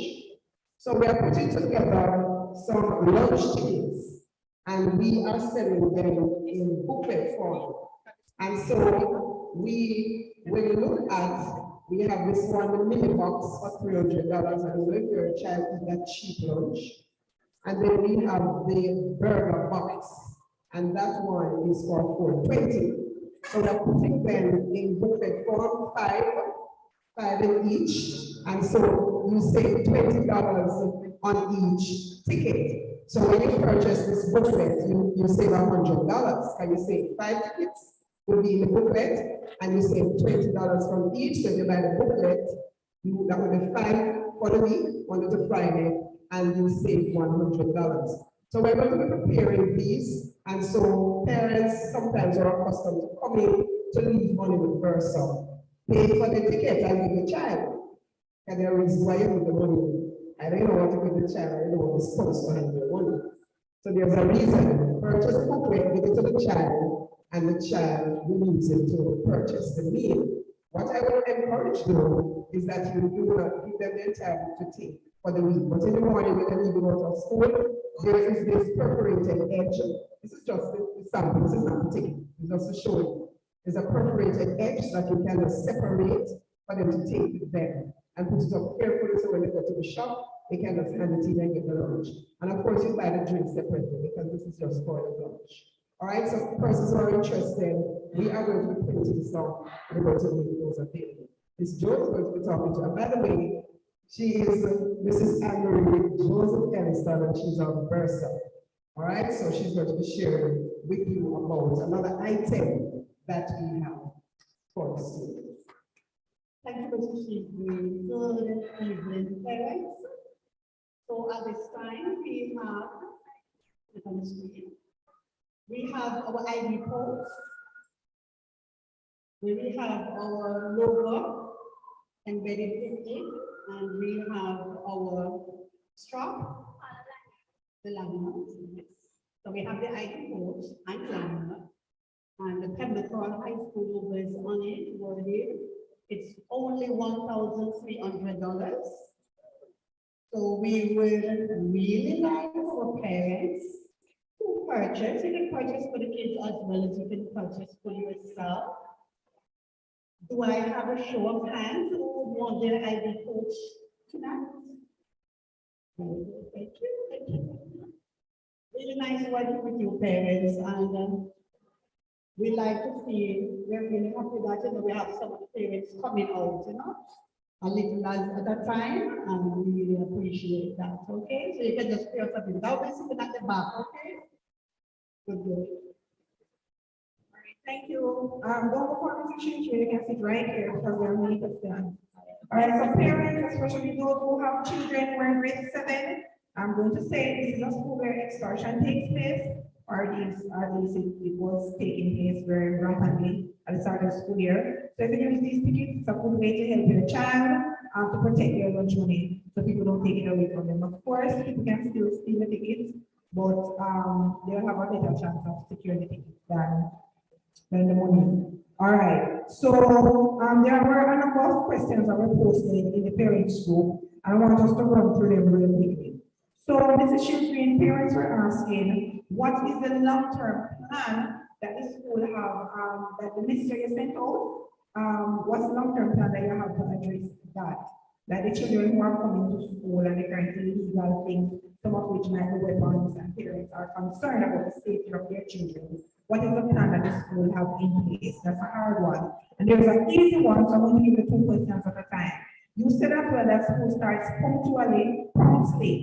Speaker 5: So we are putting together some lunch tickets, and we are selling them in booklet form. And so we look at, we have this one, the mini box for $300, and if your child eat that cheap lunch. And then we have the burger box, and that one is for $420. So we're putting them in booklet form, five in each, and so you save $20 on each ticket. So when you purchase this booklet, you save $100, and you save 5 tickets will be in the booklet, and you save $20 from each. So you buy the booklet, that will be 5 for the week, Monday to Friday, and you save $100. So we're going to be preparing these, and so parents sometimes are accustomed to coming to leave money with Bursa. Pay for the ticket and give the child. And there is why you give the money. I don't know what to give the child, I don't know what the spouse to handle the money. So there's a reason. Purchase the booklet, give it to the child, and the child will use it to purchase the meal. What I will encourage though is that you do not give them the time to take for the week. But in the morning when they're leaving out of school, there is this perforated edge. This is just the sample, this is not the ticket, it's just to show you. There's a perforated edge that you can separate for them to take with them and put it up carefully so when they go to the shop, they can just hand it in and get the lunch. And of course, you buy the drink separately because this is just for the lunch. All right, so persons who are interested, we are going to be printing this out and we're going to make those available. Ms. Joe is going to be talking to, and by the way, She is Mrs. Anne-Marie Joseph Elliston, and she's our bursar. All right, so she's going to be sharing with you about another item that we have for the students.
Speaker 11: Thank you, Mr. Chief. Good evening, parents. So at this time, we have, on the screen, we have our ID post, we have our logo embedded in it, and we have our strap, the lanyards. Yes. So we have the ID post and lanyard, and the Pembroke High School logo is on it, worded. It's only $1,300. So we would really like our parents to purchase. You can purchase for the kids as well as you can purchase for yourself. Do I have a show of hands who would want their ID coach tonight? Thank you, thank you. Really nice working with you parents, and we like to see, we're really happy that we have some of the parents coming out, a little at a time, and we really appreciate that, okay? So you can just pay us a bit. I'll be sitting at the back, okay? Good.
Speaker 2: Thank you. Don't go for Mr. Chief, you can sit right here because we're really concerned. All right, so parents, especially those who have children who are in grade 7, I'm going to say this is a school where extortion takes place, or it was taking place very rapidly at the start of the school year. So if you use these tickets, it's a good way to help your child to protect their lunch money so people don't take it away from them. Of course, people can still steal the tickets, but they'll have a better chance of securing the tickets than the money. All right, so there were a number of questions that were posted in the parents group, and I want us to run through them really quickly. So Mrs. Shrewsbury, parents were asking, what is the long-term plan that the school have, that the ministry has sent out? What's the long-term plan that you have to address that? That the children who are coming to school and the current illegal things, some of which might be weapons, and parents are concerned about the safety of their children. What is the plan that the school have in place? That's a hard one. And there's an easy one, so I'm going to give you 2 questions at a time. You said as well that school starts promptly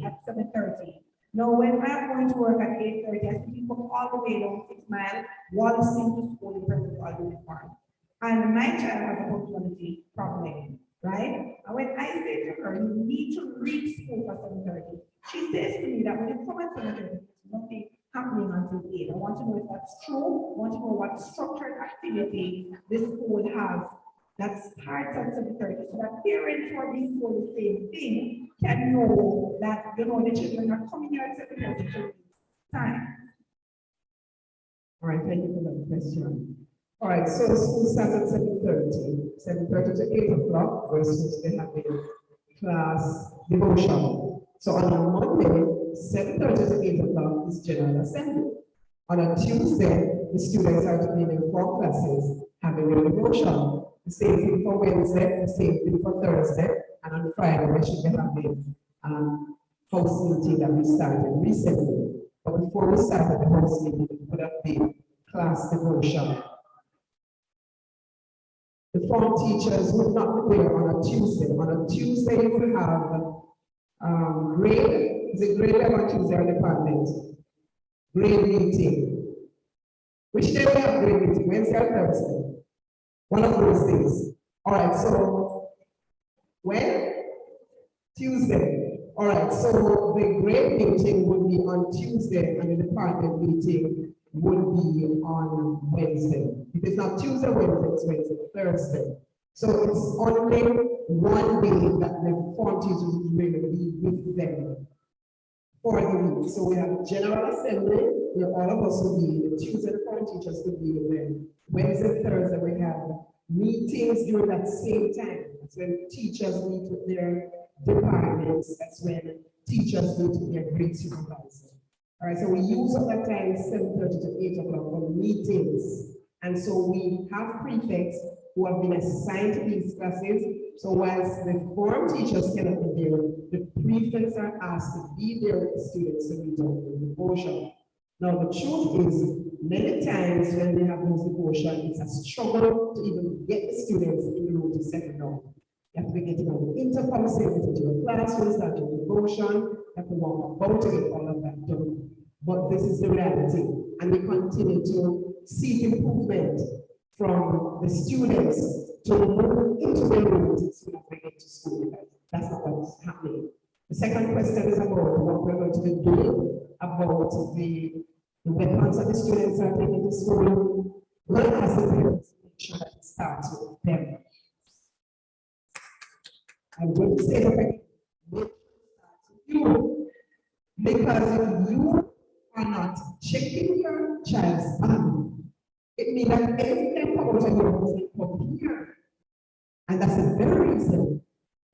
Speaker 2: at 7:30. Now, when I'm going to work at 8:30, I see people all the way down 6 miles, waltzing to school in perfect uniform. And my child has a punctuality problem, right? And when I say to her, you need to reach school for 7:30, she says to me that when you come at 7:30, there's nothing happening until 8. I want to know if that's true. I want to know what structured activity this school has that starts at 7:30, so that parents who are being told the same thing can know that, the children are coming here at 7:30 to time.
Speaker 5: All right, thank you for that question. All right, so the school starts at 7:30 to 8 o'clock, we're supposed to have the class devotion. So on a Monday, 7:30 to 8 o'clock is General Assembly. On a Tuesday, the students are to be in their 4 classes having their devotion. The same thing for Wednesday, the same thing for Thursday, and on Friday, we should be having house meeting that we started recently. But before we started the house meeting, we would have been class devotion. The form teachers would not be there on a Tuesday. On a Tuesday, you will have grade, is it grade level on Tuesday or department? Grade meeting. Which day we have grade meeting? Wednesday or Thursday? One of those days. All right, so when? Tuesday. All right, so the grade meeting would be on Tuesday and the department meeting would be on Wednesday. If it's not Tuesday, Wednesday, it's Wednesday, Thursday. So it's only one day that the form teachers will really be with them for the week. So we have General Assembly, where all of us will be, the Tuesday the form teachers will be with them. Wednesday, Thursday, we have meetings during that same time. That's when teachers meet with their departments. That's when teachers meet with their grade supervisor. All right, so we use up that time 7:30 to 8 o'clock for meetings. And so we have prefects who have been assigned to these classes. So whilst the form teachers cannot be there, the prefects are asked to be there with the students to meet up with devotion. Now the truth is, many times when we have those devotion, it's a struggle to even get the students in the room to settle down. You have to be getting on the intercom, saying it into your classroom, starting devotion, you have to walk about to get all of that done. But this is the reality, and we continue to see improvement from the students to move into the rooms as soon as they get to school. That's not what's happening. The second question is about what we're going to be doing about the weapons that the students are taking to school. What has the parents make sure that it starts with them? I'm going to say that again. It starts with you. Because if you are not checking your child's bag, it means that everything comes out of your house come here. And that's the very reason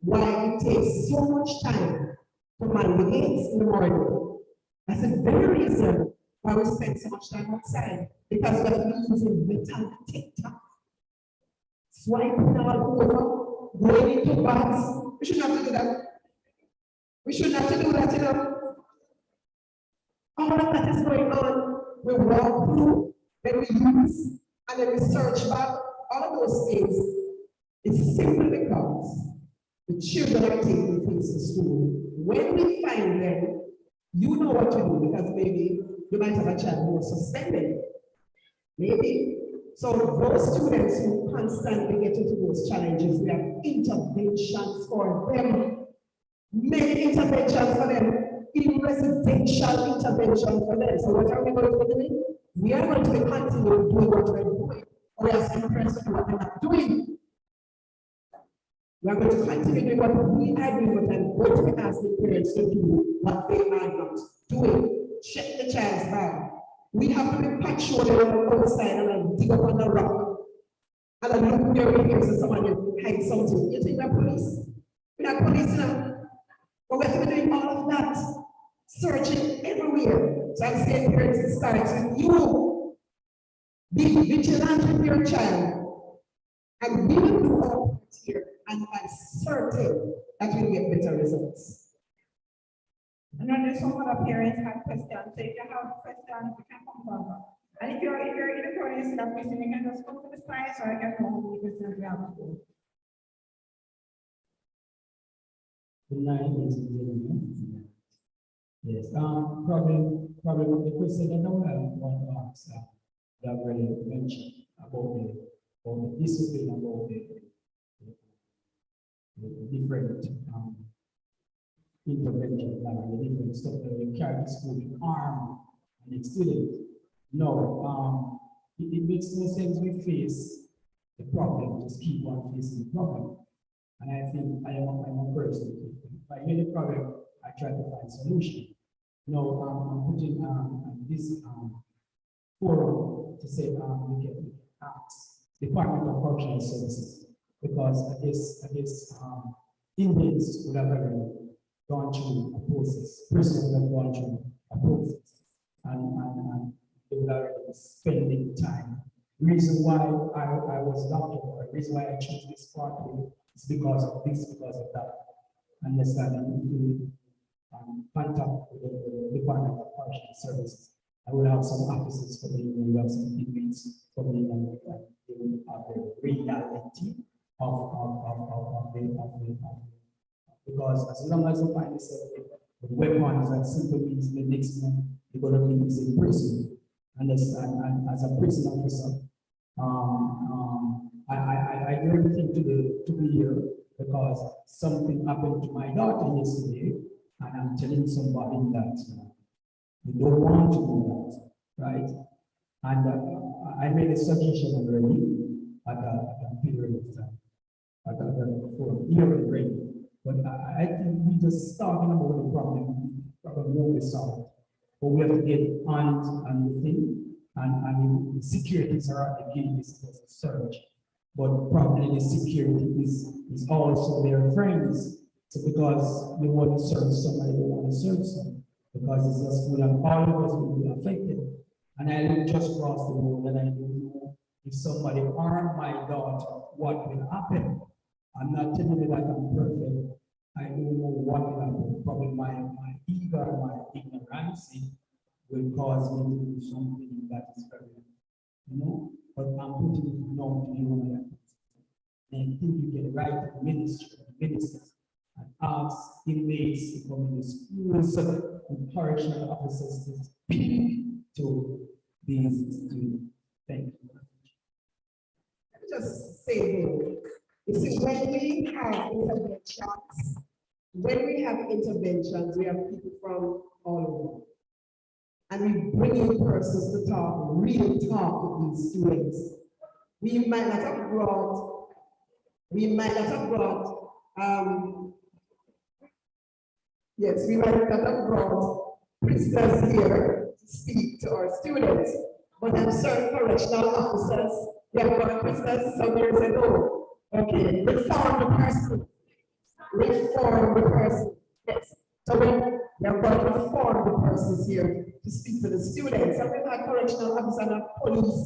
Speaker 5: why it takes so much time to mind the gates in the morning. That's the very reason why we spend so much time outside, because we have to be using mental TikTok. Swiping all over, going into baths. We shouldn't have to do that. We shouldn't have to do that, you know. All of that is going on. We walk through, then we use, and then we search back. All of those things is simply because the children are taking things to school. When we find them, you know what to do, because maybe you might have a child who was suspended. Maybe. So those students who constantly get into those challenges, we have interventions for them. Many interventions for them. In residential intervention for them. So what are we going to be doing? We are going to be continuing doing what we're doing, or we are asking parents to do what they're not doing. We are going to continue doing what we are doing, but I'm going to be asking parents to do what they are not doing. Check the child's bag. We have to be patrolling outside and dig up on the rock. And then look where we hear somebody hide something. You think we're police? We're not police now. But we have to be doing all of that, searching everywhere. So I'm saying parents, it starts with you. Be vigilant with your child. And we will do our part here, and I'm certain that we'll get better results.
Speaker 2: And then there's some other parents have questions. So if you have questions, you can come forward. And if you're in the audience that question, you can just come to the side, so I can know how many questions we have.
Speaker 4: Good night, ladies and gentlemen. Yes, probably the question that I want to ask, that already mentioned about the discipline, about the different interventions, like the different stuff that we carry to school in arm and the student. No, it makes no sense we face the problem, just keep on facing the problem. And I think I'm a person. If I hear the problem, I try to find solution. No, I'm putting this forum to say we can ask Department of Correctional Services, because I guess inmates would have gone through a process, prisoners would have gone through a process, and they would have been spending time. The reason why I was locked up, or the reason why I chose this pathway is because of this, because of that. Understanding contact with the Department of Correctional Services. I will have some officers coming in, we have some inmates coming in, and they will have the reality of because as long as you find yourself with weapons, that simply means the next month you're going to be in prison. And as a prison officer, I don't think to be here because something happened to my daughter yesterday, and I'm telling somebody that you don't want to do that, right? And I made a suggestion already at a period of time, for hearing rate. But I think we just talking about the problem won't be solved. But we have to get on the thing, and the securities are at the gate, is supposed to search. But probably the security is also their friends. So because they want to serve somebody, they want to serve someone, because it's just good and all of us will be affected. And I look just across the road and I don't know if somebody harmed my daughter, what will happen? I'm not telling you that I'm perfect. I don't know what will happen. Probably my ego, my ignorance will cause me to do something that is very, but I'm putting it down to you. And I think you can write to the minister and ask inmates to come in the schools, encouraging the officers to speak to these students. Thank you.
Speaker 5: Let me just say this. You see, when we have interventions, we have people from all over. And we bring in persons to talk, really talk with these students. We might not have brought, yes, we might not have brought prisoners here to speak to our students, but I'm certain correctional officers, they have brought prisoners, some years ago. Okay, reform the person. Reform the person. Yes. So we have got to reform the persons here to speak to the students. And we've had correctional officers and police,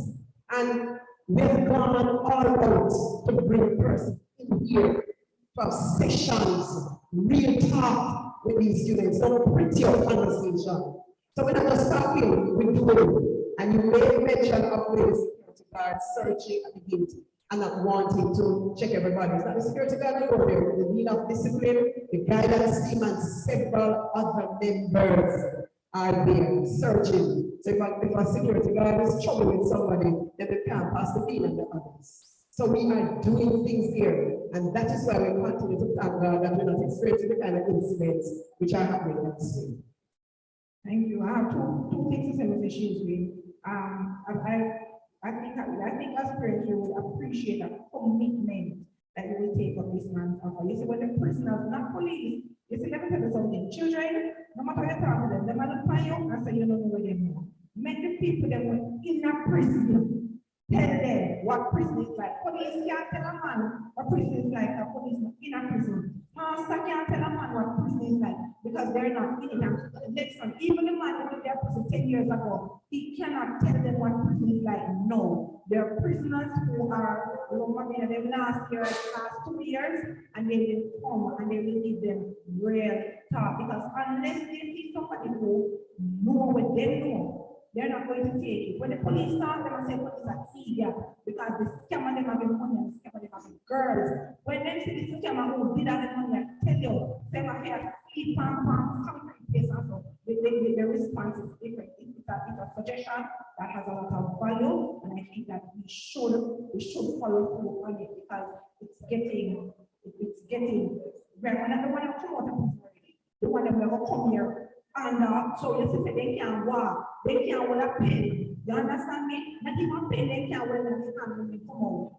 Speaker 5: and we've gone all out to bring persons in here to have sessions, real talk with these students, don't pretty up conversation. So we're not just talking, we're doing. And you made mention of the security guards searching at the gate and not wanting to check everybody. It's not the security guard over there, the dean of discipline, the guidance team, and several other members are there searching. So if a security guard is trouble with somebody, then they can't pass the dean and the others. So we are doing things here, and that is why we continue to thank God that we're not experiencing the kind of incidents which are happening at sea.
Speaker 2: Thank you. I have two things to say, Mr. Shrewsbury. I think as parents, we would appreciate a commitment that you will take on this man's offer. You see, when the prisoners, not police, you see, let me tell you something. Children, no matter what you talk to them, they might find you and say you don't know where they are. Make the people that were in a prison tell them what prison is like. Police can't tell a man what prison is like, a policeman in a prison. Pastor can't tell a man what prison is like because they're not in it. Next one, even the man who was there prison 10 years ago, he cannot tell them what prison is like. No, there are prisoners who are, in them last 2 years, and they will come and they will give them real talk because unless they see somebody who know what they know, they're not going to take it. When the police talk, they will say police are eager because the scammer them having money and the scammer them having girls. When they see the scammer who did have the money, I tell you, they might have sleep and concrete place also. The response is different. It's a suggestion that has a lot of value, and I think that we should follow through on it because it's getting we're not the one to promote the one that will come here. And so you see, they can't walk, they can't wear a pen. You understand me? Not even pen, they can't wear when they come out.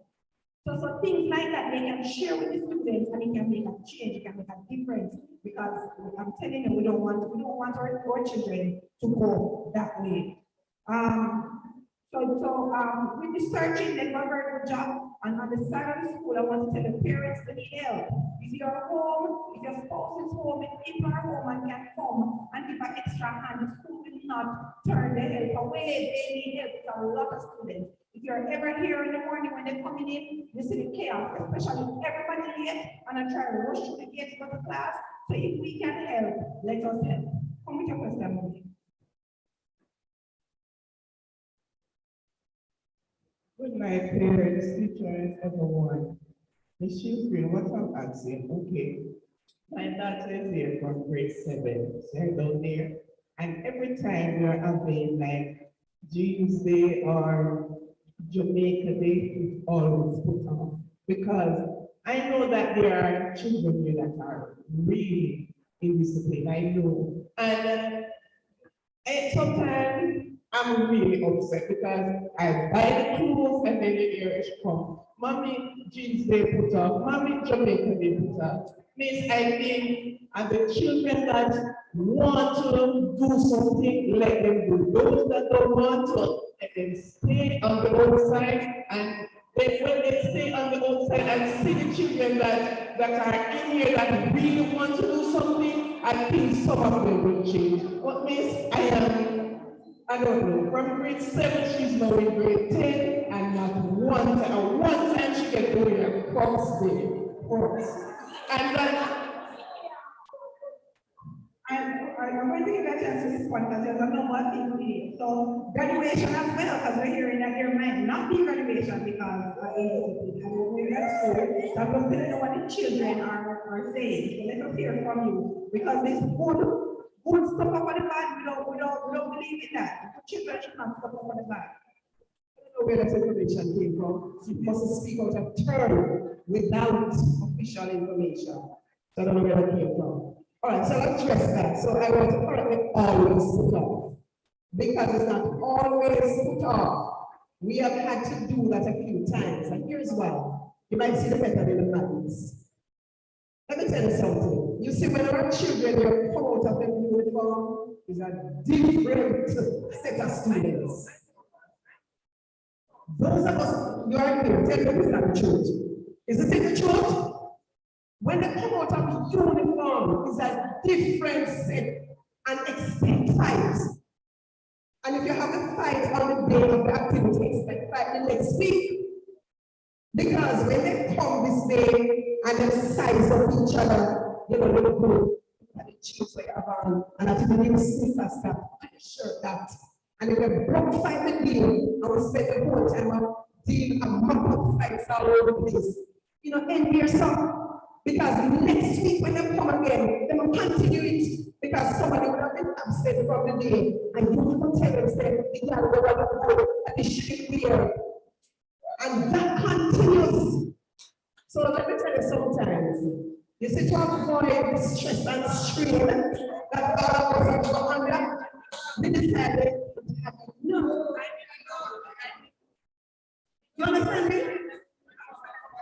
Speaker 2: So things like that, they can share with the students and it can make a change, it can make a difference. Because I'm telling you, we don't want our children to go that way. With the searching, they do a very good job. And on the side of the school, I want to tell the parents to need help. If you're home, if your spouse is home, if people are home and can come and give an extra hand, the school will not turn the help away. They need help. It's a lot of students. If you're ever here in the morning when they're coming in, you see the chaos, especially everybody late and I try to rush through the gate to go to class. So if we can help, let us help. Come with your question.
Speaker 12: Good night, parents, teachers, everyone. Ms. Shrewsbury, what I'm asking, okay, my daughter is here from grade 7, they're down there, and every time we're having like Jeans Day or Jamaica Day, it's always put off because I know that there are children here that are really indisciplined, I know, and sometimes I'm really upset because I buy the clothes and then the ears come. Mommy, Jeans Day put up. Mommy, Jamaica Day put up. Miss, I think, and the children that want to do something, let them do. Those that don't want to, let them stay on the outside. And then when they stay on the outside and see the children that are in here that really want to do something, I think some of them will change. But Miss, I don't know, from grade 7, she's now in grade 10, and not one time she can go in a Crocs day. Crocs. And that,
Speaker 2: I'm going to give a chance to this point because there's a number of things here. So graduation as well, because we're hearing that there might not be graduation because we're at school. So I'm going to know what the children are saying. So let us hear from you because this good stuff up on the bad, we don't believe in that. The children should not stuff up on the bad.
Speaker 5: I don't know where that information came from. You must speak out of turn without official information. So I don't know where that came from. All right, so let's address that. So I want to correct always put off. Because it's not always put off. We have had to do that a few times. And here's why. You might see the better in the madness. Let me tell you something. You see, when our children come out of the uniform, is a different set of students. Those of us, you are here, tell me it's not the truth. Is it the truth? When they come out of uniform, it's a different set and expect fight. And if you have a fight on the day of the activity, expect fight the next week. Because when they come this day and they size up each other, they go and they choose where you're on, and I think the new sneakers that, shirt that. And if they broke fight the deal, I will spend the whole time on deal and mop up fights all over the place. Envy yourself. Because next week when they come again, they will continue it because somebody will have been absent from the day and you will tell them, say, they can't go on the board and they shouldn't be here. And that continues. So let me tell you sometimes, you see, to avoid the stress and strain that all of us are under, we decided to have no. You understand me?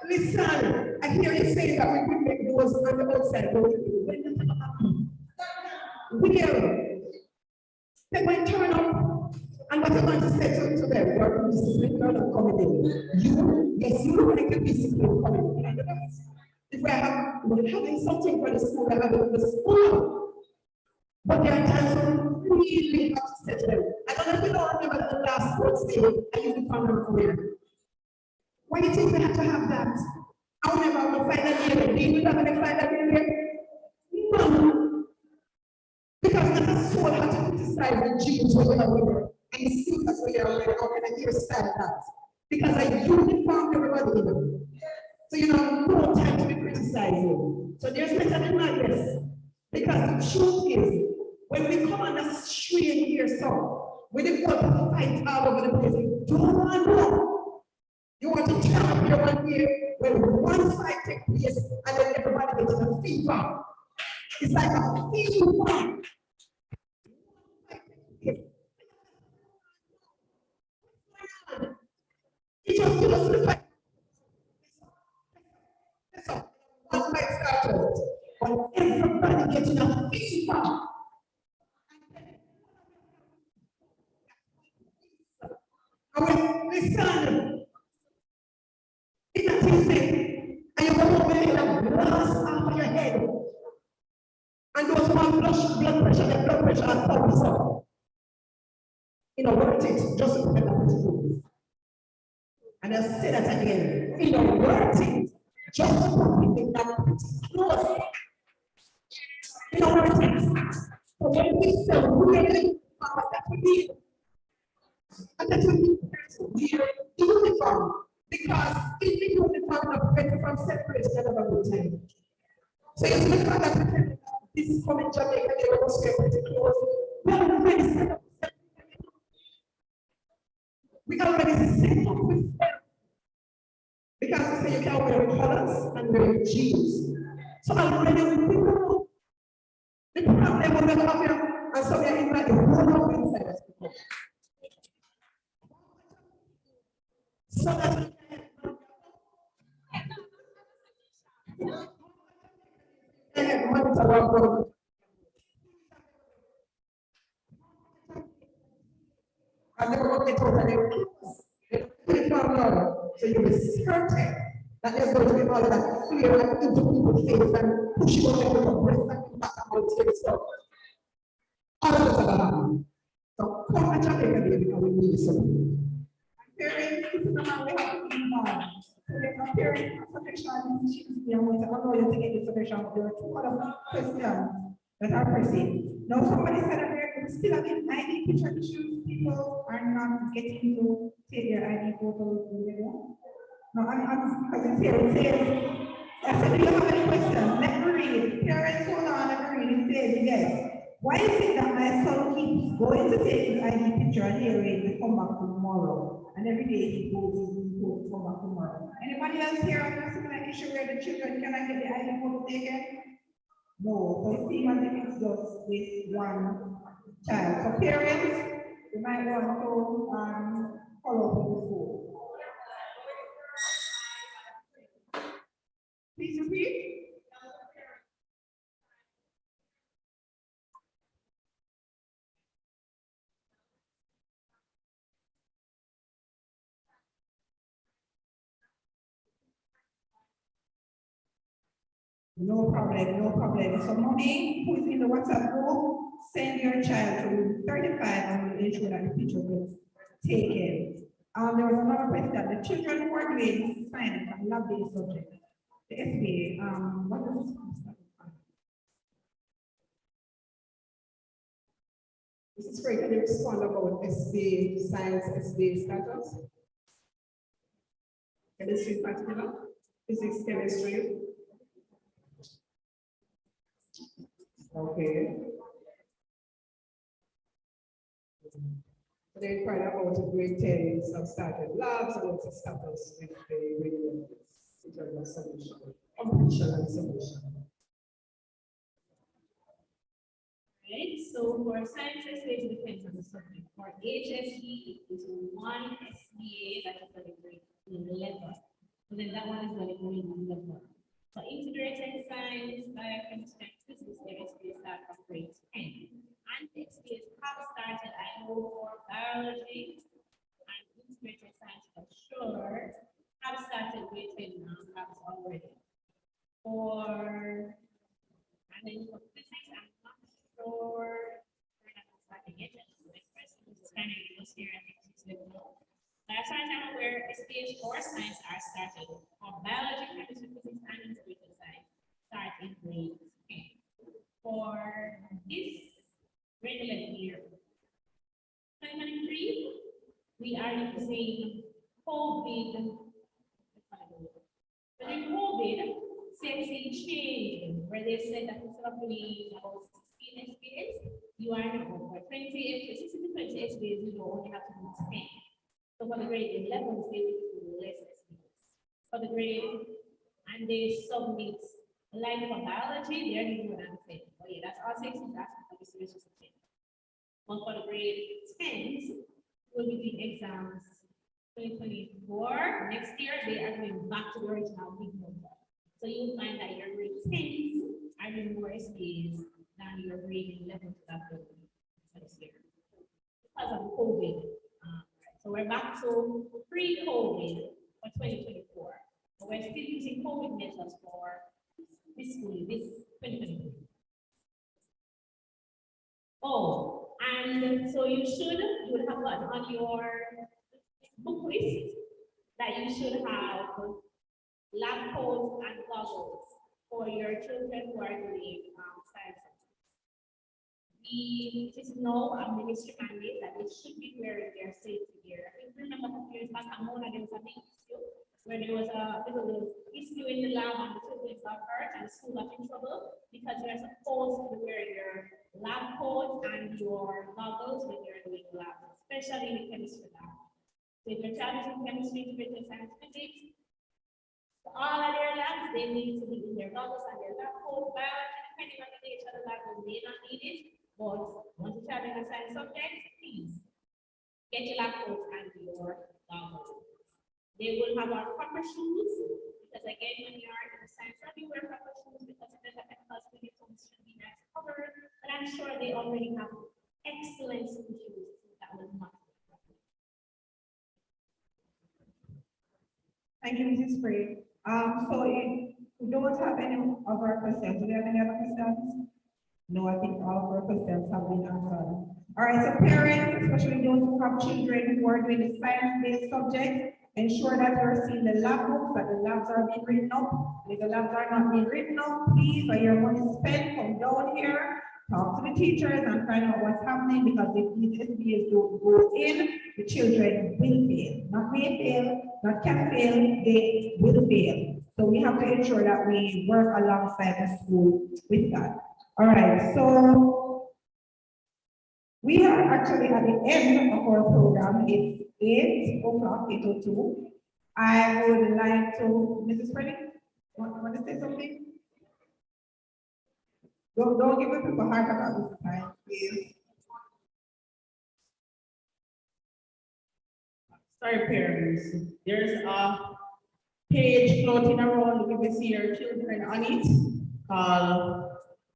Speaker 5: Listen, I hear you saying that we could make those on the outside. They're going to turn up, and what you're going to say to them, you're disciplined, you're not coming in. Yes, you look like a disciplined coming in. If we're having something for the school, we're having for the school. But there are times when we really have to say to them. I don't know if you don't remember the last sports day, I used to find out from here. Why do you think we have to have that? I'll never find that here. Do you have any find that here? No. Because not a soul has to criticize the Jews when they are women. And the students when they are women. How can I hear stand that? Because I uniform everybody in them. So no time to be criticizing. So there's better than madness. Because the truth is, when we come on a stream here, so when they go to fight all over the place, we don't want to know. You want to turn up your one here when one fight takes place and then everybody gets a fever. It's like a fever. It just gives us the fight. So one fight started, but everybody gets a fever. And when listen. It's not easy. And you go home with a blast out of your head. And those one blood pressure, the blood pressure has fallen up. Worth it just to prevent that food. And I'll say that again. Worth it just to prevent that close. Worth it. So when we say really that we need, and that we need to wear uniform. Because if we do the fact of better from separation at a good time. So you see the fact that this is coming Jamaica, they were pretty close. We already set up. We already set up with them. Because we say you can't wear colors and wear jeans. So already we know the problem will never have here, and so we are in the whole of inside. So that and they were working totally so you be certain that there's going to be all that fear and into people's face and pushing on them with the breast and back and all stuff. All of it's about so come at Jamaica baby and we need something. Parents, this is the man we have to be involved. So they're comparing selection issues. I know you're taking the selection, but there are two other questions
Speaker 2: Let her proceed. Now, somebody said that we're still having ID picture issues. People are not getting to take their ID photos when they go. No, because it's here, it says, I said, do you have any questions? Let me read. Parents, hold on, let me read. It says, yes. Why is it that my son keeps going to take his ID picture and hearing to come back tomorrow? And every day he goes to come back tomorrow. Anybody else here on a similar issue where the children cannot get the ID photo taken? No, so it seems as if it's just with one child. So parents, you might want to follow up with the school. Please repeat. No problem, no problem. So mommy, who is in the WhatsApp group, send your child to 35 and we'll ensure that the picture gets taken. There was another question. The children who are doing science and lab-based subjects, the SBA, what does this concept?
Speaker 5: Mrs. Frey, can you respond about SBA, science SBA status? Chemistry in particular, physics, chemistry. Okay. They inquired about the grade 10 have started labs and what's the status with the grade 11 in terms of solution, completion and solution.
Speaker 3: Right, so for sciences, it depends on the subject. For HSE, it is one SBA that is going to grade 11. So then that one is going to go in 11. For integrated science, biochemistry, physics, the SBA start from grade 10. And the SBAs have started, I know for biology and integrated science for sure, have started grade 10 now, have already. And then for physics, I'm not sure we're not starting yet. It's kind of just here, I think it's little. As far as I'm aware, SBAs for science are started. For biology, chemistry, physics, and integrated science start in grade 10. For this grade 11 year, 2023, we are using COVID. During COVID, CMC changed where they said that instead of doing about 16 SBAs, you are now for 20 SBAs, 16 to 20 SBAs, you only have to do 10. So for the grade 11, they will do less SBAs. For the grade, and they submit, like for biology, they are doing more than 10. Oh yeah, that's all 6 is asking for the series of 10. But for the grade 10s, we'll be doing exams 2024. Next year, they are going back to the original big number. So you'll find that your grade 10s are doing more SBAs than your grade 11 to that building this year because of COVID. So we're back to pre-COVID for 2024. So we're still using COVID measures for this school, this 2023. Oh, and so you would have got on your book list that you should have lab coats and goggles for your children who are doing science. It is now a ministry mandate that they should be wearing their safety gear. I think remember a few years back, Amona, there was a big issue where there was a little issue in the lab and the children got hurt and the school got in trouble because you're supposed to be wearing your lab coat and your goggles when you're doing lab, especially in the chemistry lab. So if your child is in chemistry, integrated science, physics, all of their labs, they need to be in their goggles and their lab coat. Biology, depending on the nature of the lab, they may not need it. But once you child in a science subject, please get your lab coat and your goggles. They will have our proper shoes, because again, when you are in the science lab, you wear proper shoes because if there's a chemicals uniforms should be nice covered. But I'm sure they already have excellent school shoes that will not.
Speaker 2: Thank you, Mrs. Frey. So if we don't have any other questions, do we have any other questions? No, I think all of our questions have been answered. All right, so parents, especially those who have children who are doing the science-based subjects, ensure that you're seeing the lab books, that the labs are being written up. If the labs are not being written up, please, or your money spent, come down here talk to the teachers and find out what's happening, because if these SBAs don't go in, the children will fail. Not may fail, not can fail, they will fail. So we have to ensure that we work alongside the school with that. All right, so we are actually at the end of our program. It's 8 o'clock, 8:02. I would like to, Mrs. Freddie, want to say something? Don't give the people hard about this time, please.
Speaker 13: Sorry, parents. There's a page floating around with this here children on it called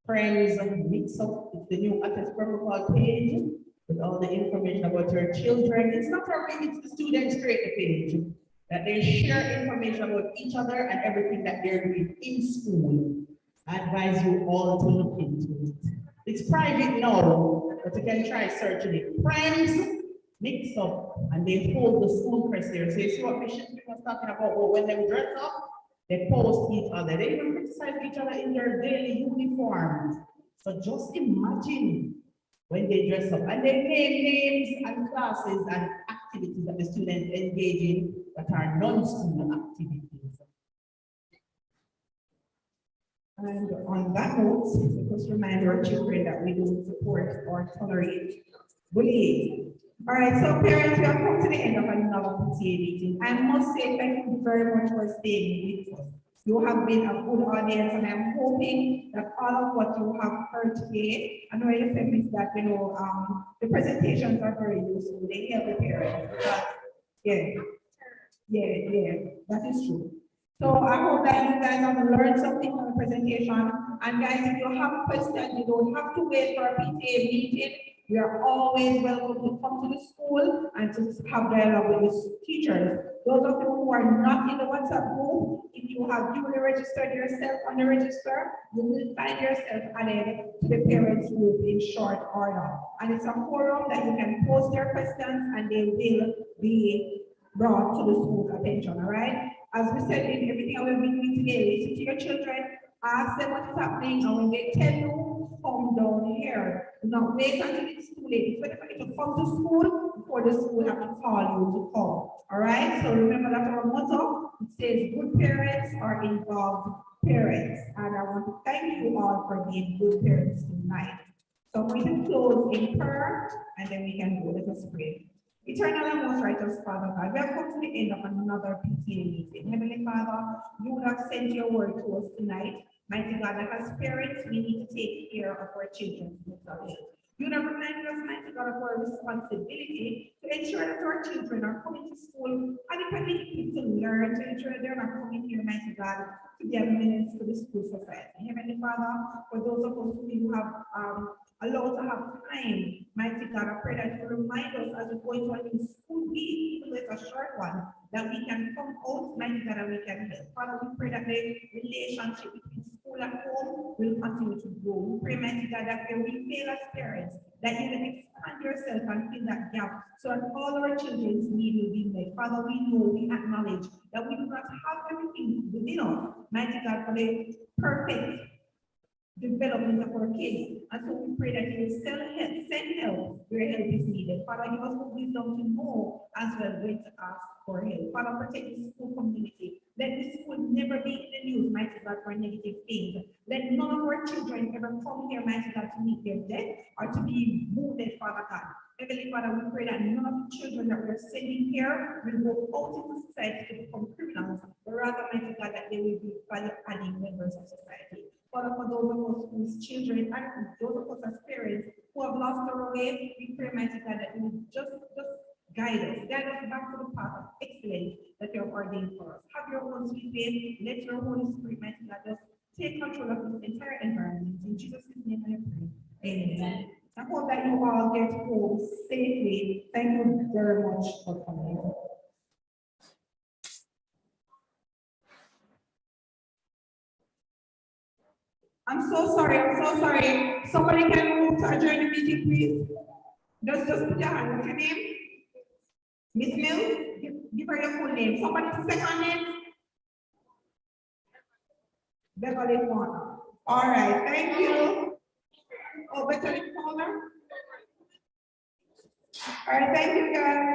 Speaker 13: Friends Mix Up. It's the new Access Protocol page with all the information about your children. It's not a ring, it's the students create the page that they share information about each other and everything that they're doing in school. I advise you all to look into it. It's private now, but you can try searching it. Friends Mix Up, and they hold the school crest there. So you see what Bishop was talking about? Well, when they dress up, they post each other. They even criticize each other in their daily uniforms. So just imagine when they dress up and they name names and classes and activities that the students engage in that are non-school activities.
Speaker 2: And on that note, let us remind our children that we don't support or tolerate bullying. All right, so parents, we have come to the end of another PTA meeting. I must say thank you very much for staying with us. You have been a good audience, and I'm hoping that all of what you have heard today, I know you said is that, the presentations are very useful. They help the parents. Yeah, that is true. So I hope that you guys have learned something from the presentation. And guys, if you have questions, you don't have to wait for a PTA meeting. We are always welcome to come to the school and to have dialogue with the teachers. Those of you who are not in the WhatsApp group, if you have duly registered yourself on the register, you will find yourself added to the parents group in short order. And it's a forum that you can post your questions and they will be brought to the school's attention, all right? As we said in everything I will be doing today, listen to your children, ask them what is happening, and when they tell you, come down here. Do not wait until it's too late. It's better for you to come to school before the school have to call you to come. All right? So remember that our motto, it says good parents are involved parents. And I want to thank you all for being good parents tonight. So we can close in prayer, and then we can go. Let us pray. Eternal and most righteous Father God, we have come to the end of another PTA meeting. Heavenly Father, you have sent your word to us tonight. Mighty God, that as parents, we need to take care of our children's mental health. You have reminded us, mighty God, of our responsibility to ensure that our children are coming to school adequately equipped to learn, to ensure that they're not coming here, mighty God, to be a menace to the school society. Heavenly Father, for those of us who have allowed to have time, mighty God, I pray that you remind us as we go into a new school week, even though it's a short one, that we can come out, mighty God, and we can help. Father, we pray that the relationship between school and home will continue to grow. We pray, mighty God, that where we fail as parents, that you will expand yourself and fill that gap so that all our children's need will be met. Father, we know, we acknowledge that we do not have everything within us, mighty God, for the perfect development of our kids. And so we pray that you will send help where help is needed. Father, give us the wisdom to know as well when to ask for help. Father, protect the school community. Let the school never be in the news, mighty God, for negative things. Let none of our children ever come here, mighty God, to meet their death or to be wounded, Father God. Heavenly Father, we pray that none of the children that we're sending here will go out into society to become criminals, but rather, mighty God, that they will be value-adding members of society. Father, for those of us whose children and those of us as parents who have lost our way, we pray, mighty God, that you will just guide us back to the path of excellence that you have ordained for us. Have your own sweet way. Let your Holy Spirit, mighty God, just take control of this entire environment. In Jesus' name I pray. Amen. I hope that you all get home safely. Thank you very much for coming. I'm so sorry. Somebody can move to adjourn the meeting, please. Just put your hand. What's your name? Miss Mills? Give her your full name. Somebody to second name? Beverly Warner. All right, thank you. Oh, better in color? All right, thank you guys.